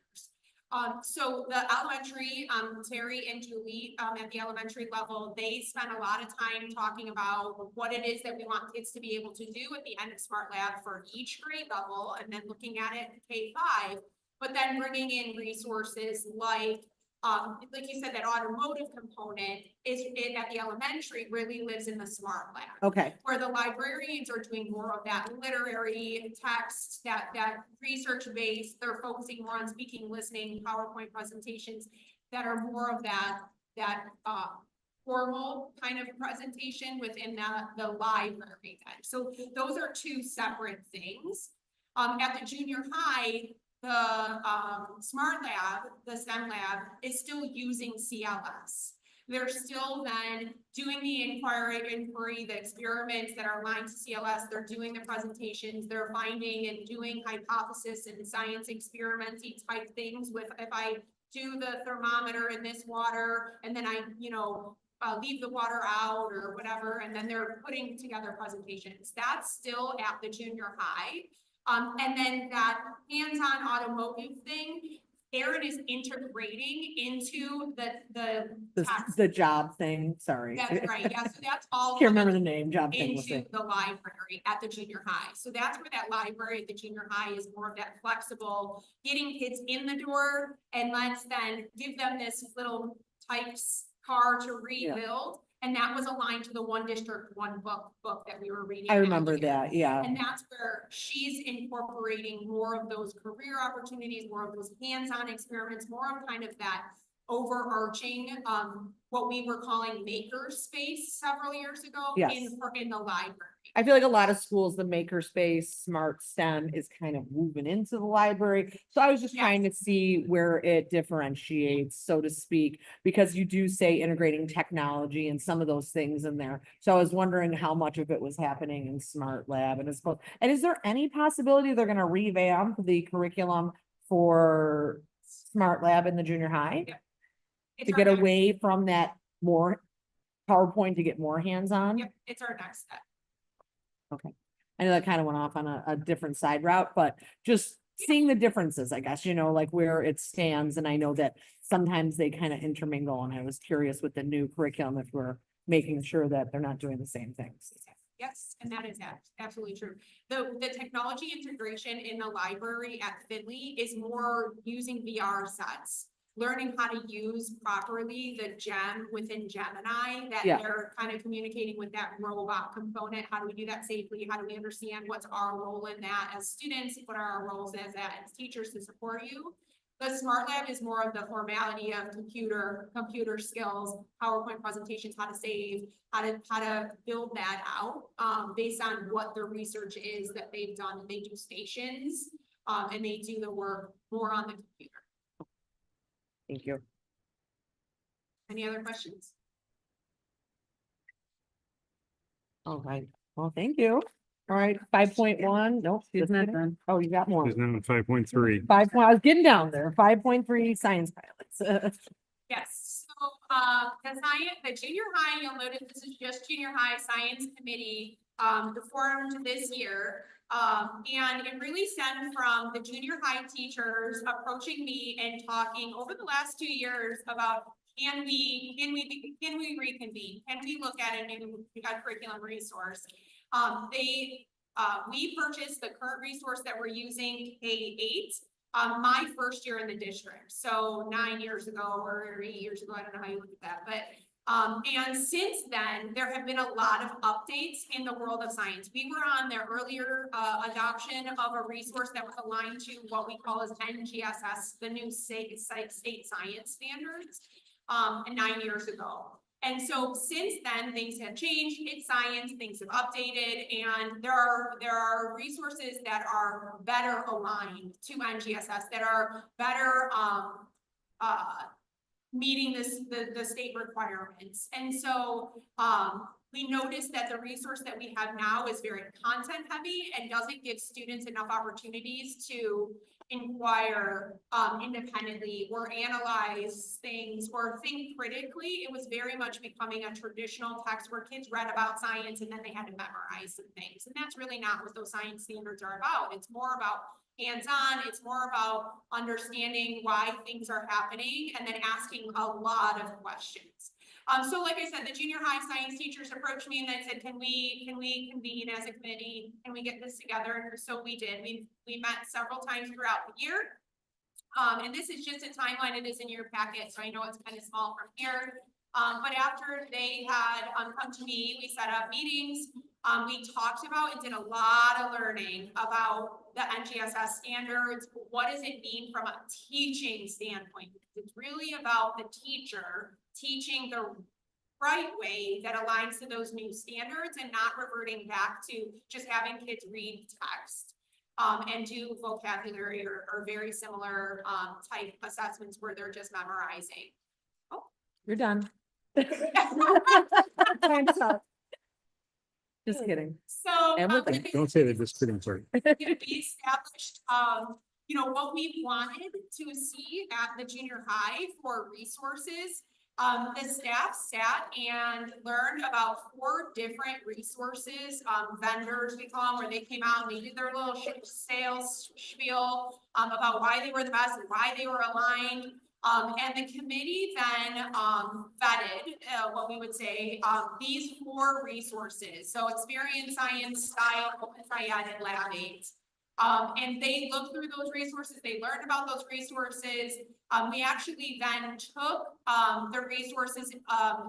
So the elementary, Terry and Julie, at the elementary level, they spent a lot of time talking about what it is that we want kids to be able to do at the end of Smart Lab for each grade level, and then looking at it in K-5, but then bringing in resources like you said, that automotive component at the elementary really lives in the Smart Lab. Okay, Where the librarians are doing more of that literary text, that research base, they're focusing more on speaking, listening, PowerPoint presentations that are more of that formal kind of presentation within the library then. So those are two separate things. At the junior high, the Smart Lab, the STEM lab is still using CLS. They're still then doing the inquiry, the experiments that are aligned to CLS. They're doing the presentations, they're finding and doing hypothesis and science experimenting type things with, if I do the thermometer in this water and then I, leave the water out or whatever, and then they're putting together presentations. That's still at the junior high. And then that hands-on automotive thing, Erin is integrating into the tax. the job thing, sorry. That's right, yeah, so that's all. Can't remember the name, job thing was Into it. the library at the junior high. So that's where that library at the junior high is more of that flexible, getting kids in the door, and let's then give them this little types car to rebuild. And that was aligned to the One District, One Book that we were reading. I remember earlier. that, yeah. And that's where she's incorporating more of those career opportunities, more of those hands-on experiments, more of kind of that overarching, what we were calling maker space several years ago. Yes. In the library. I feel like a lot of schools, the makerspace, smart STEM is kind of moving into the library. So I was just Yes. trying to see where it differentiates, so to speak, because you do say integrating technology and some of those things in there. So I was wondering how much of it was happening in Smart Lab and is there any possibility they're gonna revamp the curriculum for Smart Lab in the junior high? It's To our get next- away from that more PowerPoint to get more hands-on? Yep, it's our next step. I know that kind of went off on a different side route, but just seeing the differences, I guess, like where it stands. And I know that sometimes they kind of intermingle, and I was curious with the new curriculum if we're making sure that they're not doing the same things. Yes, and that is absolutely true. The technology integration in the library at Finley is more using VR sets. Learning how to use properly the gem within Gemini, that Yeah. they're kind of communicating with that robot component. How do we do that safely? How do we understand what's our role in that as students? What are our roles as teachers to support you? The Smart Lab is more of the formality of computer skills, PowerPoint presentations, how to save, how to build that out, based on what the research is that they've done. They do stations, and they do the work more on the computer. Thank you. Any other questions? All right. Well, thank you. All right, 5.1. Nope. just Isn't that kidding. done? Oh, you got more. There's now 5.3. I was getting down there. 5.3 science pilots. Yes, so, the junior high, you'll notice this is just junior high science committee, formed this year. And it really stemmed from the junior high teachers approaching me and talking over the last 2 years about, can we reconvene? Can we look at a new curriculum resource? We purchased the current resource that we're using, K-8, my first year in the district. So 9 years ago or 8 years ago, I don't know how you look at that, but and since then, there have been a lot of updates in the world of science. We were on the earlier adoption of a resource that was aligned to what we call as NGSS, the new state science standards, 9 years ago. And so since then, things have changed. It's science, things have updated, and there are resources that are better aligned to NGSS, that are better meeting the state requirements. And so We noticed that the resource that we have now is very content heavy and doesn't give students enough opportunities to inquire independently or analyze things or think critically. It was very much becoming a traditional text where kids read about science and then they had to memorize some things. And that's really not what those science standards are about. It's more about hands-on. It's more about understanding why things are happening and then asking a lot of questions. So like I said, the junior high science teachers approached me and they said, can we convene as a committee? Can we get this together? And so we did. We met several times throughout the year. And this is just a timeline. It is in your packet, so I know it's kind of small from here. But after they had come to me, we set up meetings. We talked about and did a lot of learning about the NGSS standards. What does it mean from a teaching standpoint? It's really about the teacher teaching the right way that aligns to those new standards and not reverting back to just having kids read text and do vocabulary or very similar type assessments where they're just memorizing. You're done. Time's up. Just kidding. So And we're we done. Don't say they're just kidding, sorry. established, you know, what we wanted to see at the junior high for resources. The staff sat and learned about 4 different resources, vendors we call them, where they came out and they did their little sales spiel about why they were the best and why they were aligned. And the committee then vetted what we would say these 4 resources. So Experience Science, Style, OpenSciEd, and Lab8. And they looked through those resources, they learned about those resources. We actually then took the resources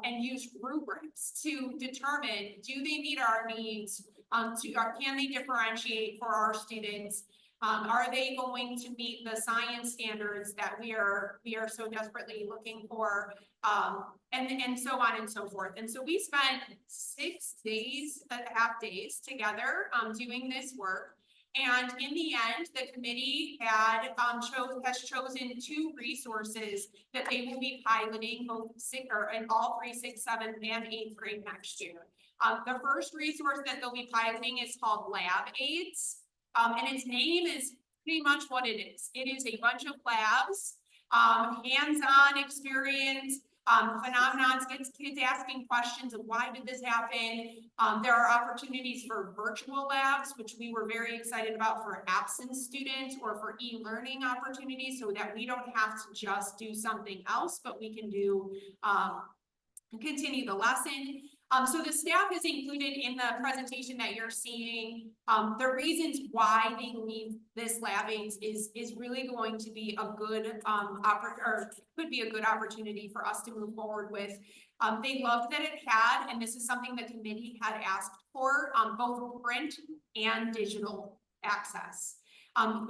and used rubrics to determine, do they meet our needs? Can they differentiate for our students? Are they going to meet the science standards that we are so desperately looking for? And so on and so forth. And so we spent 6 days, half days together doing this work. And in the end, the committee has chosen 2 resources that they will be piloting in all 3, 6, 7, and 8th grade next year. The first resource that they'll be piloting is called Lab8. And its name is pretty much what it is. It is a bunch of labs, hands-on experience, phenomenons, gets kids asking questions of why did this happen. There are opportunities for virtual labs, which we were very excited about for absent students or for e-learning opportunities, so that we don't have to just do something else, but we can do continue the lesson. So the staff is included in the presentation that you're seeing. The reasons why they believe this Lab8 is really going to be a good could be a good opportunity for us to move forward with. They loved that it had, and this is something the committee had asked for, both print and digital access.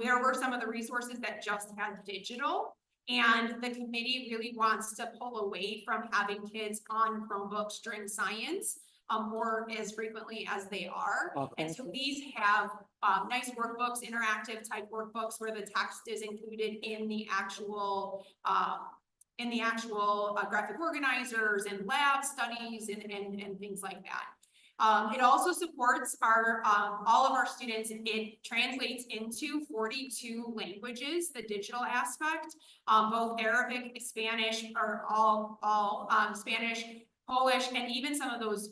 There were some of the resources that just had digital. And the committee really wants to pull away from having kids on Chromebooks during science more as frequently as they are. Okay. And so these have nice workbooks, interactive type workbooks where the text is included in the actual graphic organizers and lab studies and things like that. It also supports our all of our students. It translates into 42 languages, the digital aspect, both Arabic, Spanish, or all Spanish, Polish, and even some of those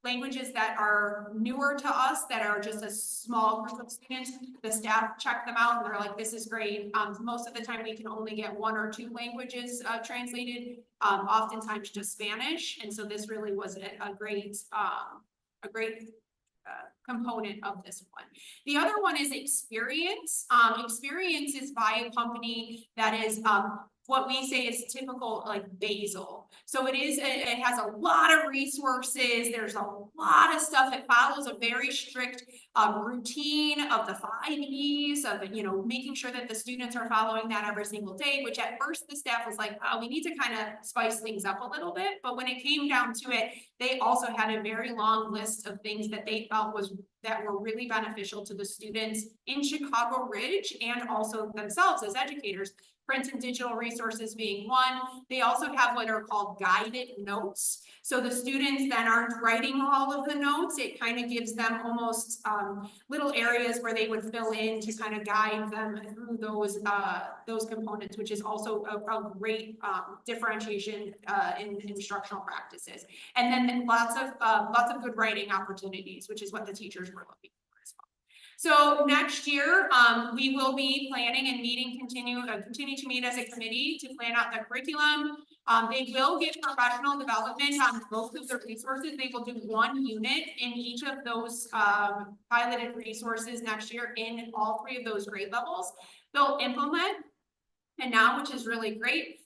languages that are newer to us that are just a small group of students. The staff check them out and they're like, this is great. Most of the time we can only get 1 or 2 languages translated, oftentimes just Spanish. And so this really was a great component of this one. The other one is Experience. Experience is by a company that is what we say is typical, like Basil. So it has a lot of resources. There's a lot of stuff. It follows a very strict routine of the 5 E's of, you know, making sure that the students are following that every single day, which at first the staff was like, oh, we need to kind of spice things up a little bit. But when it came down to it, they also had a very long list of things that they felt that were really beneficial to the students in Chicago Ridge and also themselves as educators. print and digital resources being one. They also have what are called guided notes. So the students then aren't writing all of the notes. It kind of gives them almost little areas where they would fill in to kind of guide them through those components, which is also a great differentiation in instructional practices. And then lots of good writing opportunities, which is what the teachers were looking for as well. So next year, we will be planning and continue to meet as a committee to plan out the curriculum. They will get professional development on both of the resources. They will do one unit in each of those piloted resources next year in all 3 of those grade levels. They'll implement, and now, which is really great,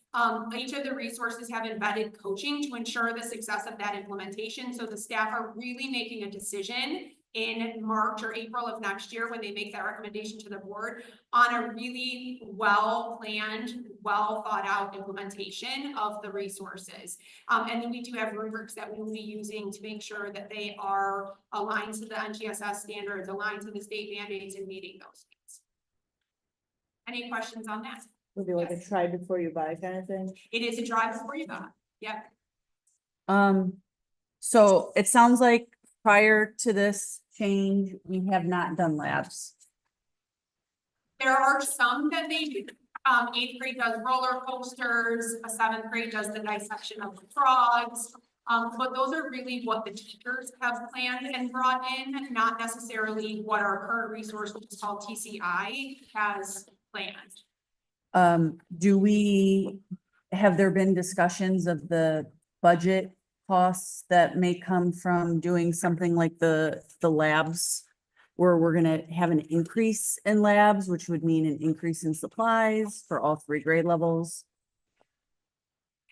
each of the resources have embedded coaching to ensure the success of that implementation. So the staff are really making a decision in March or April of next year when they make that recommendation to the board on a really well-planned, well-thought-out implementation of the resources. And then we do have rubrics that we will be using to make sure that they are aligned to the NGSS standards, aligned to the state mandates, and meeting those needs. Any questions on that? Would be like a try before you buy kind of thing. It is a drive before you buy. Yep. So it sounds like prior to this change, we have not done labs. There are some that they do. 8th grade does roller coasters, 7th grade does the dissection of the frogs. But those are really what the teachers have planned and brought in, not necessarily what our current resource, which is called TCI, has planned. Have there been discussions of the budget costs that may come from doing something like the labs, where we're gonna have an increase in labs, which would mean an increase in supplies for all 3 grade levels?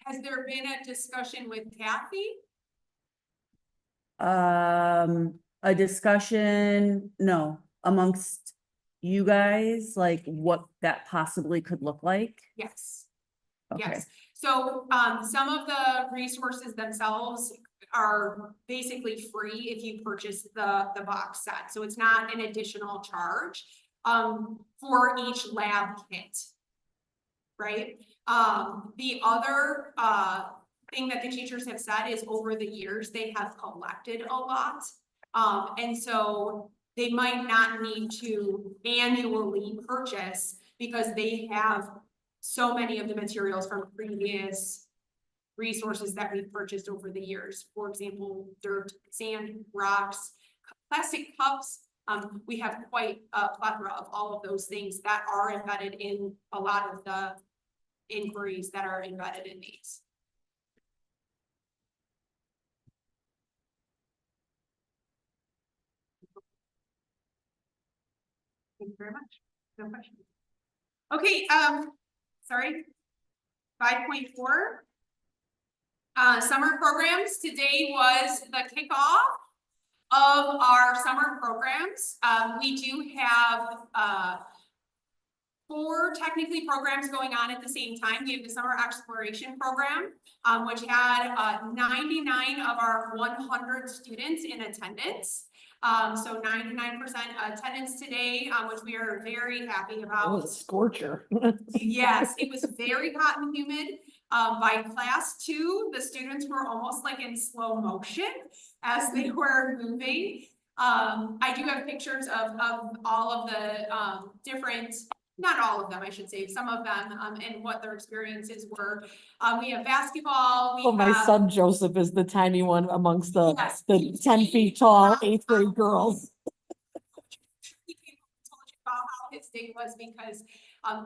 Has there been a discussion with Kathy? A discussion, no, amongst you guys, like what that possibly could look like? Yes. Okay. Yes, so some of the resources themselves are basically free if you purchase the box set. So it's not an additional charge for each lab kit. Right? The other thing that the teachers have said is over the years, they have collected a lot. And so they might not need to annually purchase because they have so many of the materials from previous resources that we've purchased over the years. For example, dirt, sand, rocks, plastic cups. We have quite a plethora of all of those things that are embedded in a lot of the inquiries that are embedded in these. Thank you very much. No questions. Okay, sorry. 5.4. Summer programs. Today was the kickoff of our summer programs. We do have 4 technically programs going on at the same time. We have the summer exploration program, which had 99 of our 100 students in attendance. So 99% attendance today, which we are very happy about. It was a scorcher. Yes, it was very hot and humid. By class 2, the students were almost like in slow motion as they were moving. I do have pictures of all of the different, not all of them, I should say, some of them, and what their experiences were. We have basketball. Oh, my son Joseph is the tiny one amongst the 10 feet tall 8th grade girls. He told you about how his day was because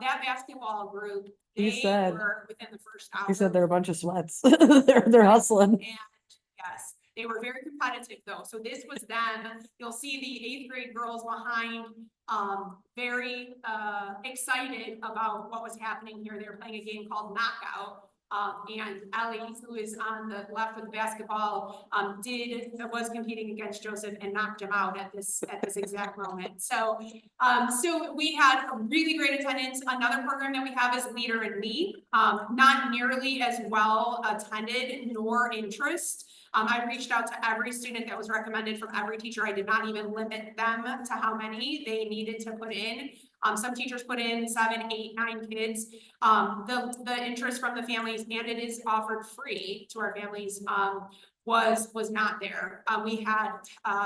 that basketball group, He they said- were within the first hour. He said they're a bunch of sweats. they're hustling. And yes, they were very competitive though. So this was them. You'll see the 8th grade girls behind, very excited about what was happening here. They were playing a game called Knockout. And Ellie, who is on the left with the basketball, was competing against Joseph and knocked him out at this exact moment. So, so we had a really great attendance. Another program that we have is Leader in Me, not nearly as well attended nor interest. I reached out to every student that was recommended from every teacher. I did not even limit them to how many they needed to put in. Some teachers put in 7, 8, 9 kids. The interest from the families, and it is offered free to our families, was not there. We had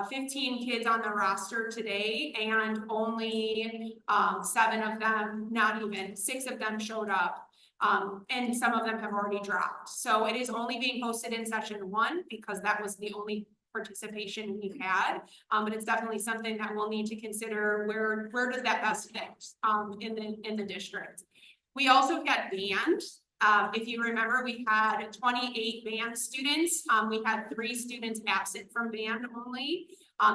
15 kids on the roster today, and only 7 of them, not even 6 of them showed up. And some of them have already dropped. So it is only being posted in session 1 because that was the only participation we've had. But it's definitely something that we'll need to consider. Where does that best fit in the district? We also had band. If you remember, we had 28 band students. We had 3 students absent from band only.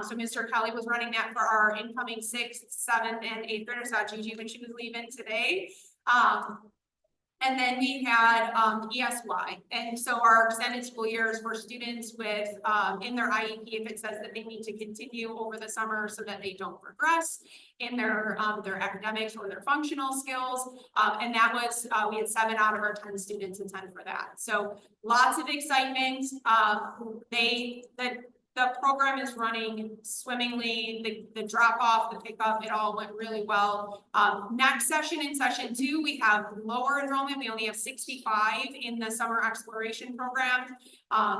So Mr. Kelly was running that for our incoming 6th, 7th, and 8th graders. Saw Gigi when she was leaving today. And then we had ESY. And so our extended school years for students with in their IEP, if it says that they need to continue over the summer so that they don't regress in their academics or their functional skills. And that was, we had 7 out of our 10 students attend for that. So lots of excitement. The program is running swimmingly, the drop off, the pickup, it all went really well. Next session, in session 2, we have lower enrollment. We only have 65 in the summer exploration program.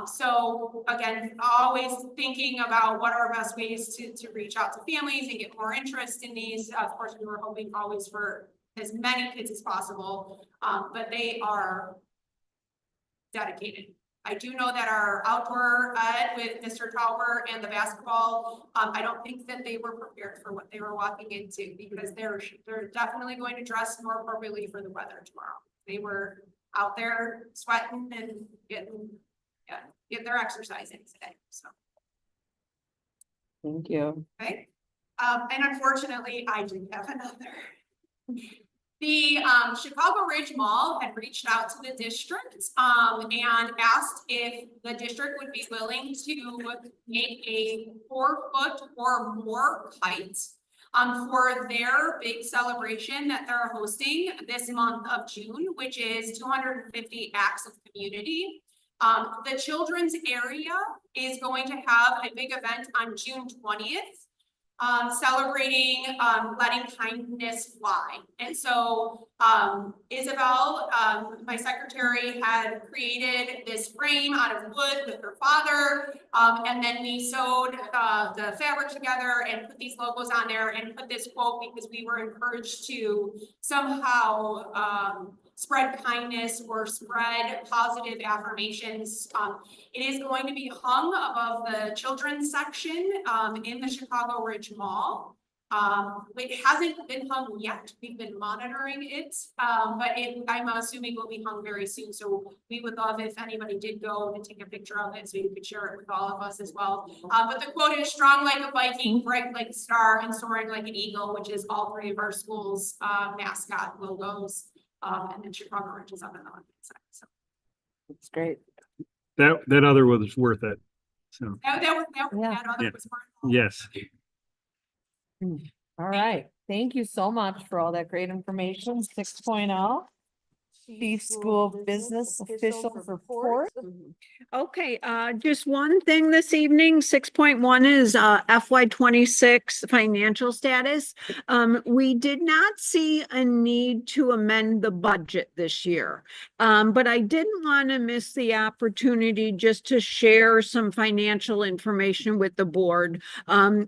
So again, always thinking about what are best ways to reach out to families and get more interest in these. Of course, we were hoping always for as many kids as possible, but they are dedicated. I do know that our outdoor ed with Mr. Tauber and the basketball, I don't think that they were prepared for what they were walking into, because they're definitely going to dress more appropriately for the weather tomorrow. They were out there sweating and getting their exercise in today. So. Thank you. Okay. And unfortunately, I do have another. The Chicago Ridge Mall had reached out to the district and asked if the district would be willing to make a 4-foot or more kite for their big celebration that they're hosting this month of June, which is 250 acts of community. The children's area is going to have a big event on June 20th. Celebrating letting kindness fly. And so Isabel, my secretary, had created this frame out of wood with her father, and then we sewed the fabric together and put these logos on there and put this quote, because we were encouraged to somehow spread kindness or spread positive affirmations. It is going to be hung above the children's section in the Chicago Ridge Mall. It hasn't been hung yet. We've been monitoring it, but I'm assuming will be hung very soon. So we would love if anybody did go and take a picture of it so you could share it with all of us as well. But the quote is "Strong like a Viking, bright like a star, and soaring like an eagle," which is all 3 of our schools' mascot logos. And then Chicago Ridge is up on the left side. So That's great. That other was worth it. So, that other Yeah. was worth. yes. All right. Thank you so much for all that great information. 6.0. Chief School Business Officials Report. Okay, just one thing this evening, 6.1 is FY 26 financial status. We did not see a need to amend the budget this year. But I didn't want to miss the opportunity just to share some financial information with the board.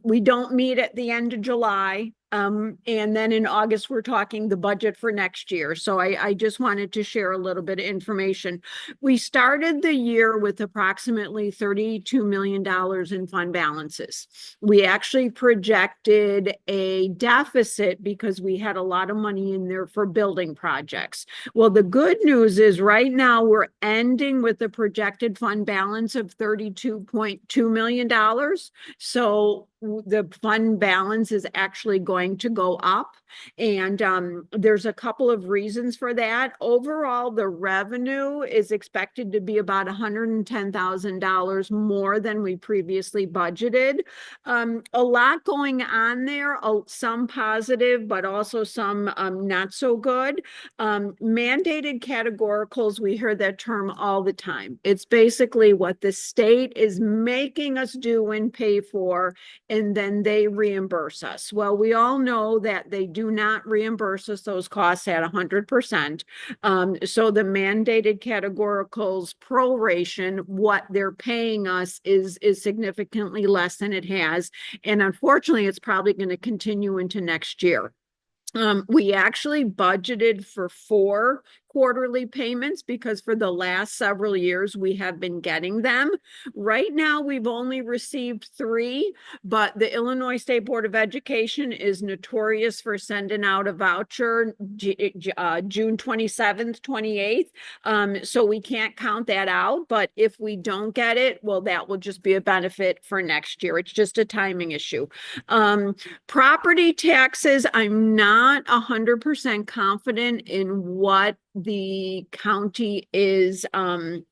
We don't meet at the end of July. And then in August, we're talking the budget for next year. So I just wanted to share a little bit of information. We started the year with approximately $32 million in fund balances. We actually projected a deficit because we had a lot of money in there for building projects. Well, the good news is right now we're ending with a projected fund balance of $32.2 million. So the fund balance is actually going to go up. And there's a couple of reasons for that. Overall, the revenue is expected to be about $110,000 more than we previously budgeted. A lot going on there, some positive, but also some not so good. Mandated categoricals, we hear that term all the time. It's basically what the state is making us do and pay for, and then they reimburse us. Well, we all know that they do do not reimburse us those costs at 100%. So the mandated categoricals proration, what they're paying us is significantly less than it has. And unfortunately, it's probably going to continue into next year. We actually budgeted for 4 quarterly payments because for the last several years we have been getting them. Right now, we've only received 3, but the Illinois State Board of Education is notorious for sending out a voucher June 27th, 28th. So we can't count that out, but if we don't get it, well, that will just be a benefit for next year. It's just a timing issue. Property taxes, I'm not 100% confident in what the county is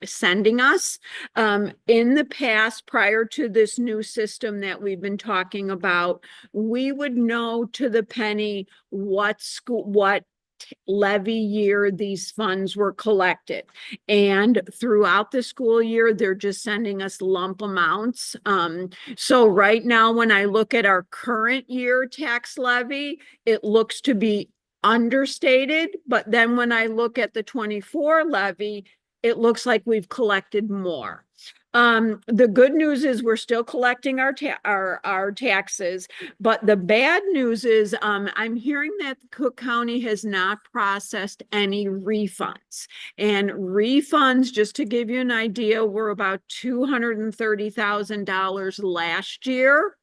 sending us. In the past, prior to this new system that we've been talking about, we would know to the penny what levy year these funds were collected. And throughout the school year, they're just sending us lump amounts. So right now, when I look at our current year tax levy, it looks to be understated. But then when I look at the 24 levy, it looks like we've collected more. The good news is we're still collecting our taxes, but the bad news is I'm hearing that Cook County has not processed any refunds. And refunds, just to give you an idea, were about $230,000 last year.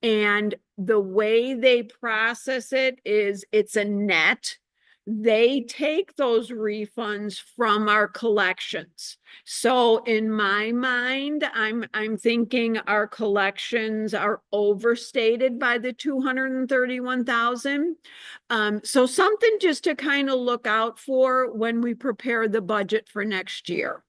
And the way they process it is it's a net. They take those refunds from our collections. So in my mind, I'm thinking our collections are overstated by the 231,000. So something just to kind of look out for when we prepare the budget for next year.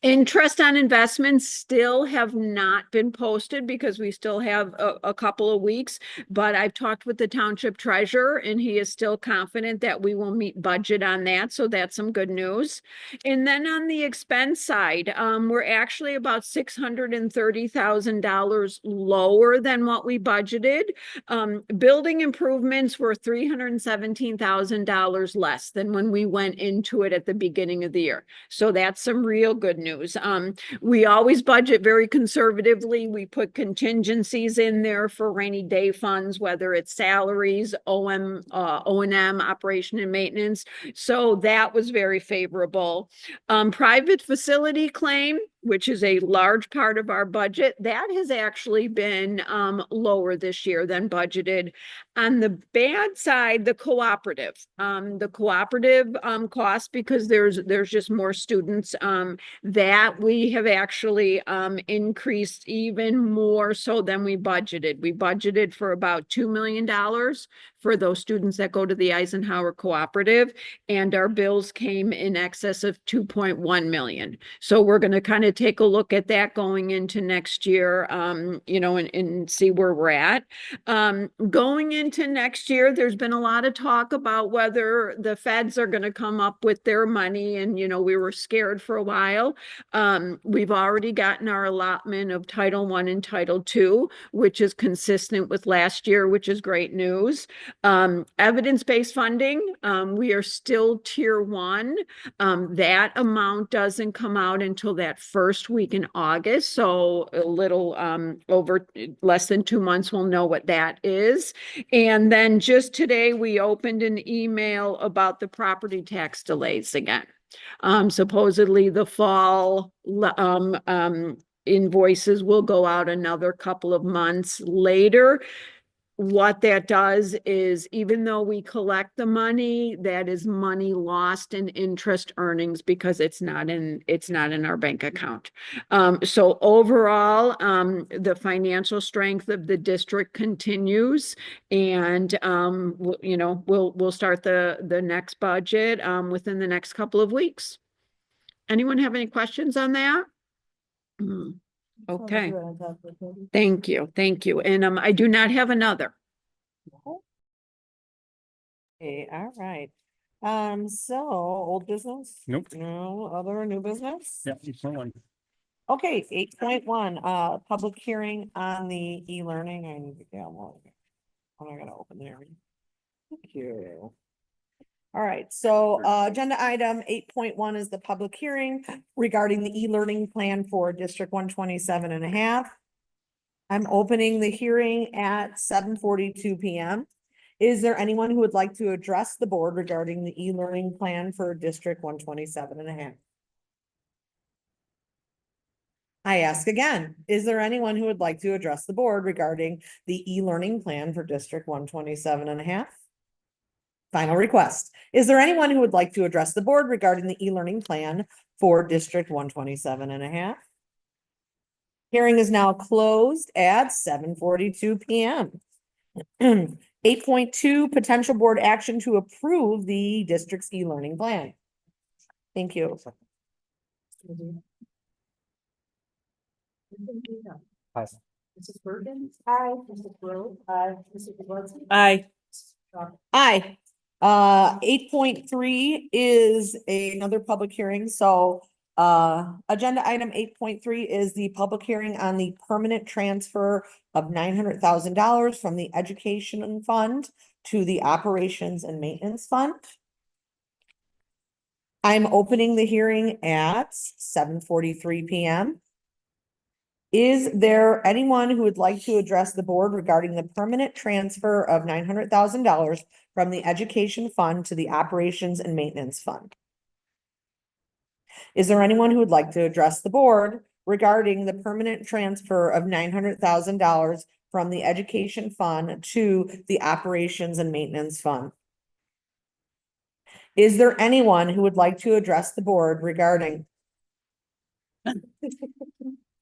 Interest on investments still have not been posted because we still have a couple of weeks, but I've talked with the township treasurer and he is still confident that we will meet budget on that. So that's some good news. And then on the expense side, we're actually about $630,000 lower than what we budgeted. Building improvements were $317,000 less than when we went into it at the beginning of the year. So that's some real good news. We always budget very conservatively. We put contingencies in there for rainy day funds, whether it's salaries, O&M, operation and maintenance. So that was very favorable. Private facility claim, which is a large part of our budget, that has actually been lower this year than budgeted. On the bad side, the cooperative cost, because there's just more students, that we have actually increased even more so than we budgeted. We budgeted for about $2 million for those students that go to the Eisenhower Cooperative, and our bills came in excess of 2.1 million. So we're going to kind of take a look at that going into next year, and see where we're at. Going into next year, there's been a lot of talk about whether the feds are going to come up with their money, and we were scared for a while. We've already gotten our allotment of Title I and Title II, which is consistent with last year, which is great news. Evidence-based funding, we are still Tier 1. That amount doesn't come out until that first week in August. So a little over less than 2 months, we'll know what that is. And then just today, we opened an email about the property tax delays again. Supposedly the fall invoices will go out another couple of months later. What that does is, even though we collect the money, that is money lost in interest earnings because it's not in our bank account. So overall, the financial strength of the district continues, and we'll start the next budget within the next couple of weeks. Anyone have any questions on that? Okay. Thank you. And I do not have another. Okay, all right. So old business? Nope. No other new business? Yeah, each one. Okay, 8.1, public hearing on the e-learning. I need to get one. I'm not gonna open there. Thank you. All right, so agenda item 8.1 is the public hearing regarding the e-learning plan for District 127.5. I'm opening the hearing at 7:42 PM. Is there anyone who would like to address the board regarding the e-learning plan for District 127.5? I ask again, is there anyone who would like to address the board regarding the e-learning plan for District 127.5? Final request. Is there anyone who would like to address the board regarding the e-learning plan for District 127.5? Hearing is now closed at 7:42 PM. 8.2, potential board action to approve the district's e-learning plan. Thank you. Mrs. Bergen? Aye. Mrs. Grove? Aye. Mrs. Woodson? Aye. Aye. 8.3 is another public hearing, so agenda item 8.3 is the public hearing on the permanent transfer of $900,000 from the education fund to the operations and maintenance fund. I'm opening the hearing at 7:43 PM. Is there anyone who would like to address the board regarding the permanent transfer of $900,000 from the education fund to the operations and maintenance fund? Is there anyone who would like to address the board regarding the permanent transfer of $900,000 from the education fund to the operations and maintenance fund? Is there anyone who would like to address the board regarding?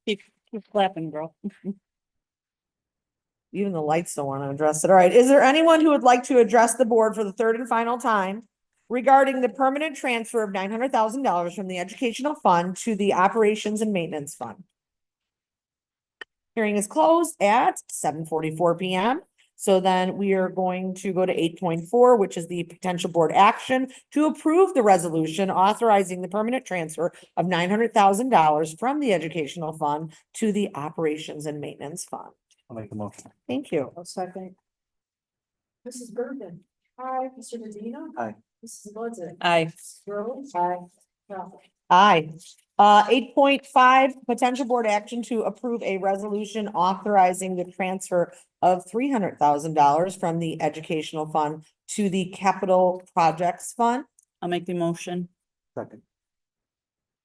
Keep clapping, girl. Even the lights don't want to address it. All right. Is there anyone who would like to address the board for the third and final time regarding the permanent transfer of $900,000 from the educational fund to the operations and maintenance fund? Hearing is closed at 7:44 PM. So then we are going to go to 8.4, which is the potential board action to approve the resolution authorizing the permanent transfer of $900,000 from the educational fund to the operations and maintenance fund. I'll make the motion. Thank you. I'll second. Mrs. Bergen? Aye. Mr. Medina? Aye. Mrs. Woodson? Aye. Mrs. Grove? Aye. Ralph? Aye. 8.5, potential board action to approve a resolution authorizing the transfer of $300,000 from the educational fund to the capital projects fund. I'll make the motion. Second.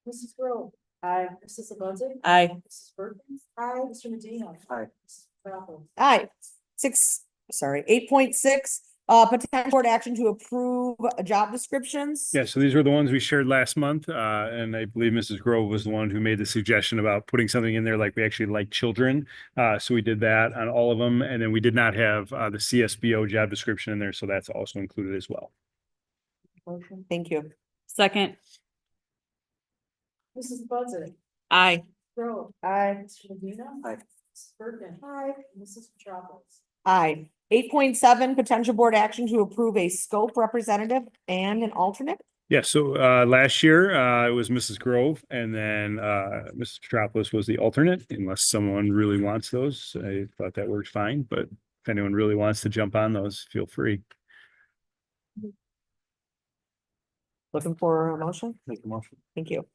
Mrs. Grove? Aye. Mrs. Woodson? Aye. Mrs. Bergen? Aye. Mr. Medina? Aye. Mrs. Ralph? Aye. 8.6, potential board action to approve job descriptions. Yeah, so these were the ones we shared last month, and I believe Mrs. Grove was the one who made the suggestion about putting something in there like we actually like children. So we did that on all of them, and then we did not have the CSBO job description in there, so that's also included as well. Thank you. Second. Mrs. Woodson? Aye. Grove? Aye. Mr. Medina? Aye. Mrs. Bergen? Aye. Mrs. Ralph? Aye. 8.7, potential board action to approve a scope representative and an alternate. Yeah, so last year it was Mrs. Grove, and then Mrs. Petropoulos was the alternate, unless someone really wants those. I thought that worked fine, but if anyone really wants to jump on those, feel free. Looking for a motion? Make the motion. Thank you.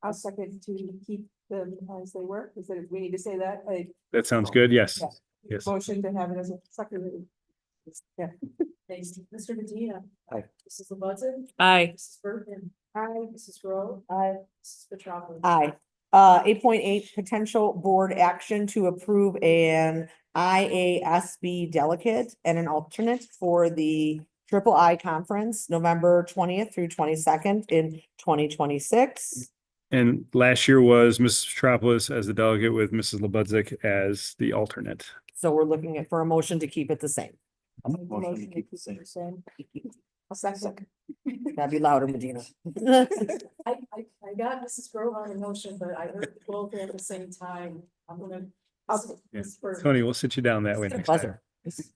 I'll second to keep them as they were, is that we need to say that, like, That sounds good. Yes. Yeah. Yes. motion to have it as a second. Yeah. Thanks, Mr. Medina. Aye. Mrs. Woodson? Aye. Mrs. Bergen? Aye. Mrs. Grove? Aye. Mrs. Petropoulos? Aye. 8.8, potential board action to approve an IASB delegate and an alternate for the Triple I Conference, November 20th through 22nd in 2026. And last year was Mrs. Petropoulos as the delegate with Mrs. Labudzik as the alternate. So we're looking for a motion to keep it the same. I'll make the motion to keep the same. I'll second. Gotta be louder, Medina. I got Mrs. Grove on the motion, but I heard both at the same time. I'm gonna. Yeah. Tony, we'll sit you down that way next time. Buzzer. Mrs.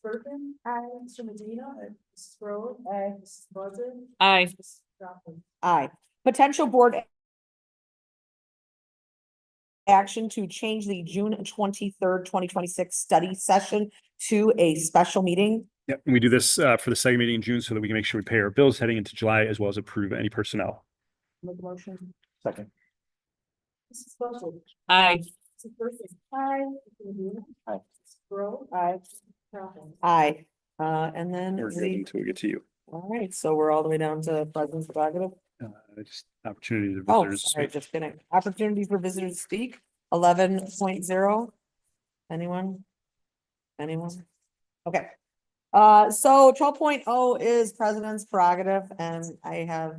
Bergen? Aye. Mr. Medina? Mrs. Grove? Aye. Mrs. Woodson? Aye. Mrs. Petropoulos? Aye. Potential board action to change the June 23rd, 2026 study session to a special meeting Yep, and we do this for the second meeting in June so that we can make sure we pay our bills heading into July as well as approve any personnel. Make a motion. Second. Mrs. Bossy. Aye. Mrs. Griffin. Aye. Aye. Grow. Aye. Calhoun. Aye, and then We're good we, until we get to you. all right, so we're all the way down to president's prerogative. Just opportunity to Oh, visitors. sorry, just kidding. Opportunity for visitors to speak, 11.0. Anyone? Anyone? Okay. So 12.0 is president's prerogative, and I've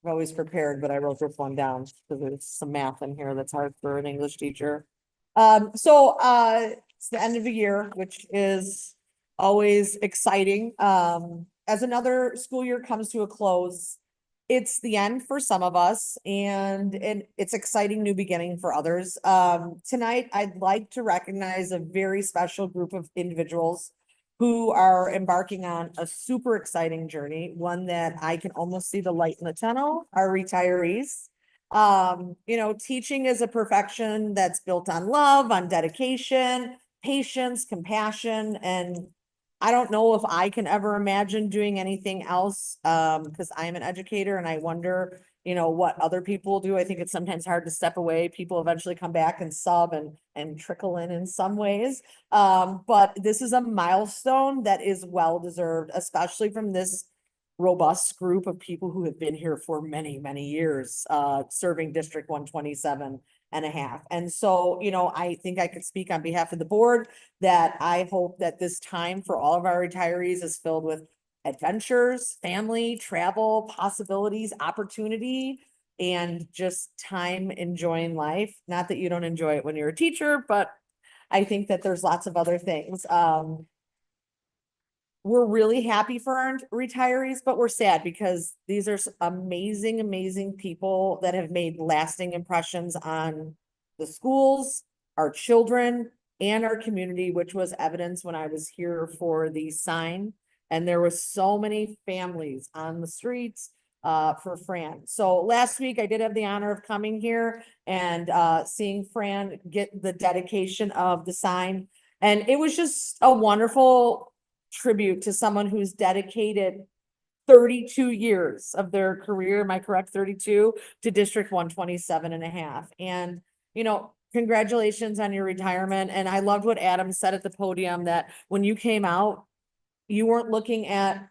always prepared, but I wrote this one down because there's some math in here that's hard for an English teacher. It's the end of the year, which is always exciting. As another school year comes to a close, it's the end for some of us and it's exciting new beginning for others. Tonight, I'd like to recognize a very special group of individuals who are embarking on a super exciting journey, one that I can almost see the light in the tunnel, our retirees. Teaching is a profession that's built on love, on dedication, patience, compassion, and I don't know if I can ever imagine doing anything else, because I'm an educator and I wonder, what other people do. I think it's sometimes hard to step away. People eventually come back and sub and trickle in some ways. But this is a milestone that is well deserved, especially from this robust group of people who have been here for many, many years, serving District 127 and a half. And so, I think I could speak on behalf of the board that I hope that this time for all of our retirees is filled with adventures, family, travel, possibilities, opportunity, and just time enjoying life. Not that you don't enjoy it when you're a teacher, but I think that there's lots of other things. We're really happy for our retirees, but we're sad because these are amazing, amazing people that have made lasting impressions on the schools, our children, and our community, which was evidence when I was here for the sign. And there was so many families on the streets for Fran. So last week I did have the honor of coming here and seeing Fran get the dedication of the sign. And it was just a wonderful tribute to someone who's dedicated 32 years of their career, am I correct? 32 to District 127 and a half. And, congratulations on your retirement. And I loved what Adam said at the podium, that when you came out, you weren't looking at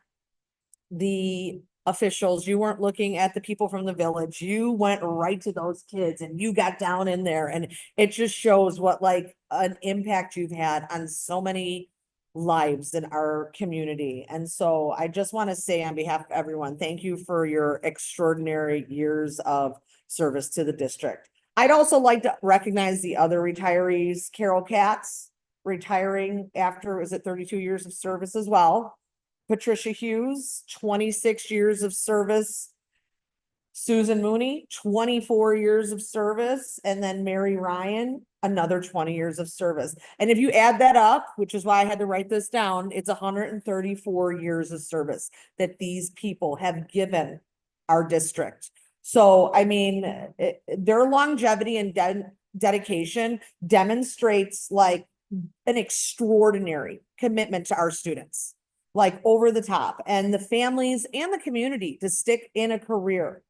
the officials, you weren't looking at the people from the village, you went right to those kids and you got down in there. And it just shows what an impact you've had on so many lives in our community. And so I just want to say on behalf of everyone, thank you for your extraordinary years of service to the district. I'd also like to recognize the other retirees, Carol Katz, retiring after, was it 32 years of service as well? Patricia Hughes, 26 years of service. Susan Mooney, 24 years of service. And then Mary Ryan, another 20 years of service. And if you add that up, which is why I had to write this down, it's 134 years of service that these people have given our district. So, their longevity and dedication demonstrates an extraordinary commitment to our students, over the top, and the families and the community to stick in a career,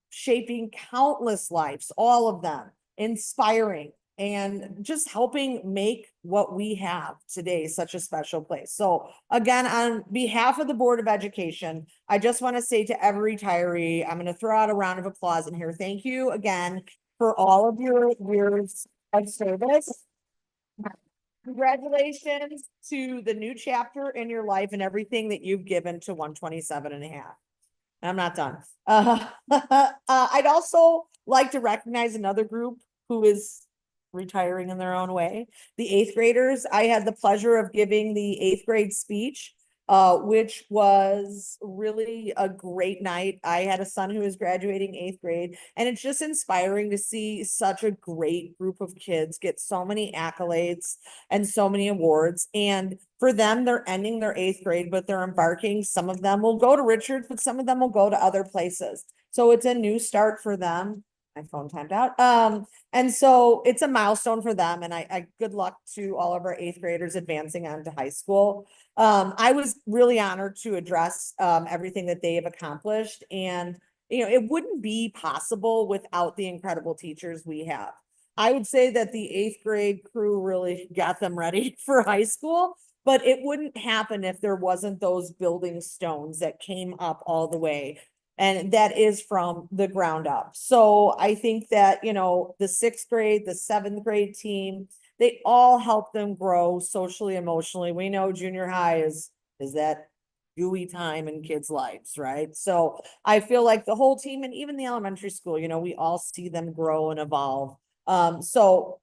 shaping countless lives, all of them, inspiring, and just helping make what we have today such a special place. So again, on behalf of the Board of Education, I just want to say to every retiree, I'm going to throw out a round of applause in here. Thank you again for all of your years of service. Congratulations to the new chapter in your life and everything that you've given to 127 and a half. I'm not done. I'd also like to recognize another group who is retiring in their own way. The eighth graders. I had the pleasure of giving the eighth grade speech, which was really a great night. I had a son who is graduating eighth grade, and it's just inspiring to see such a great group of kids get so many accolades and so many awards. And for them, they're ending their eighth grade, but they're embarking. Some of them will go to Richards, but some of them will go to other places. So it's a new start for them. My phone timed out. And so it's a milestone for them and I good luck to all of our eighth graders advancing on to high school. I was really honored to address, everything that they have accomplished and, you know, it wouldn't be possible without the incredible teachers we have. I would say that the eighth grade crew really got them ready for high school, but it wouldn't happen if there wasn't those building stones that came up all the way. And that is from the ground up. So I think that, you know, the sixth grade, the seventh grade team, they all help them grow socially, emotionally. We know junior high is that gooey time in kids' lives, right? So I feel like the whole team and even the elementary school, you know, we all see them grow and evolve. So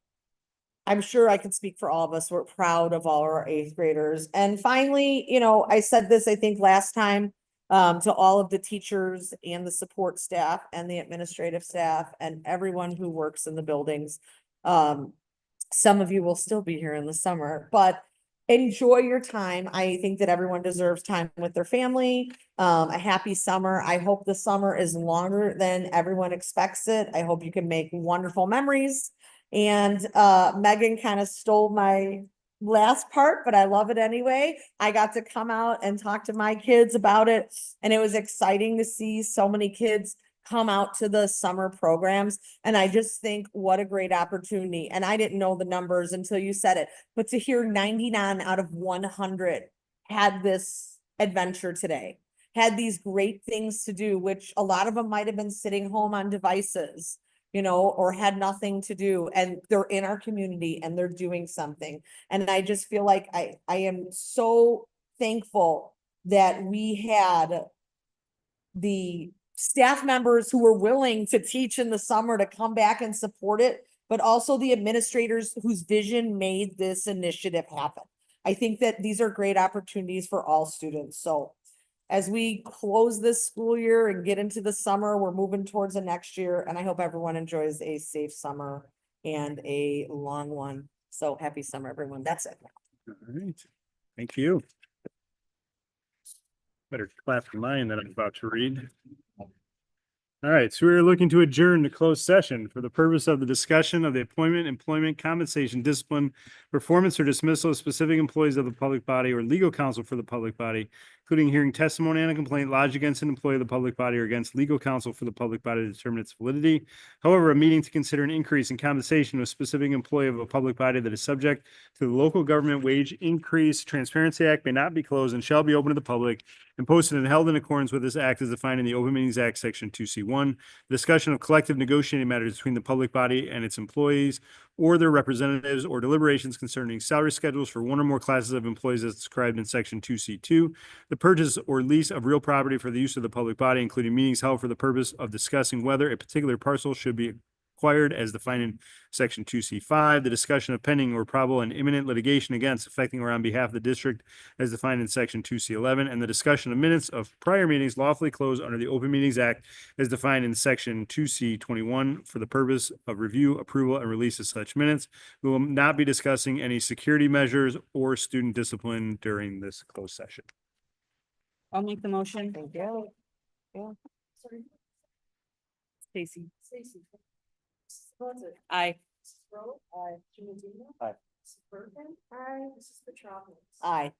I'm sure I can speak for all of us. We're proud of all our eighth graders. And finally, you know, I said this, I think last time, to all of the teachers and the support staff and the administrative staff and everyone who works in the buildings. Some of you will still be here in the summer, but enjoy your time. I think that everyone deserves time with their family. A happy summer. I hope the summer is longer than everyone expects it. I hope you can make wonderful memories. And Megan kind of stole my last part, but I love it anyway. I got to come out and talk to my kids about it, and it was exciting to see so many kids come out to the summer programs. And I just think what a great opportunity. And I didn't know the numbers until you said it, but to hear 99 out of 100 had this adventure today, had these great things to do, which a lot of them might have been sitting home on devices, you know, or had nothing to do, and they're in our community and they're doing something. And I just feel like I am so thankful that we had the staff members who were willing to teach in the summer to come back and support it, but also the administrators whose vision made this initiative happen. I think that these are great opportunities for all students. So as we close this school year and get into the summer, we're moving towards the next year, and I hope everyone enjoys a safe summer and a long one. So happy summer, everyone. That's it. All right. Thank you. Better clap for mine that I'm about to read. All right, so we're looking to adjourn to closed session for the purpose of the discussion of the appointment, employment, compensation, discipline, performance, or dismissal of specific employees of the public body or legal counsel for the public body, including hearing testimony and a complaint lodged against an employee of the public body or against legal counsel for the public body to determine its validity. However, a meeting to consider an increase in compensation of a specific employee of a public body that is subject to the Local Government Wage Increase Transparency Act may not be closed and shall be open to the public and posted and held in accordance with this act as defined in the Open Meetings Act, Section 2C1. Discussion of collective negotiating matters between the public body and its employees or their representatives, or deliberations concerning salary schedules for one or more classes of employees as described in Section 2C2. The purchase or lease of real property for the use of the public body, including meetings held for the purpose of discussing whether a particular parcel should be acquired as defined in Section 2C5, the discussion of pending or probable and imminent litigation against, affecting, or on behalf of the district as defined in Section 2C11, and the discussion of minutes of prior meetings lawfully closed under the Open Meetings Act as defined in Section 2C21 for the purpose of review, approval, and release of such minutes. We will not be discussing any security measures or student discipline during this closed session. I'll make the motion. Thank you. Stacy. Stacy. Aye. Mrs. Rowe? Aye. Jimmy Dino? Aye. Mrs. Bergen? Aye. Mrs. Petropoulos? Aye.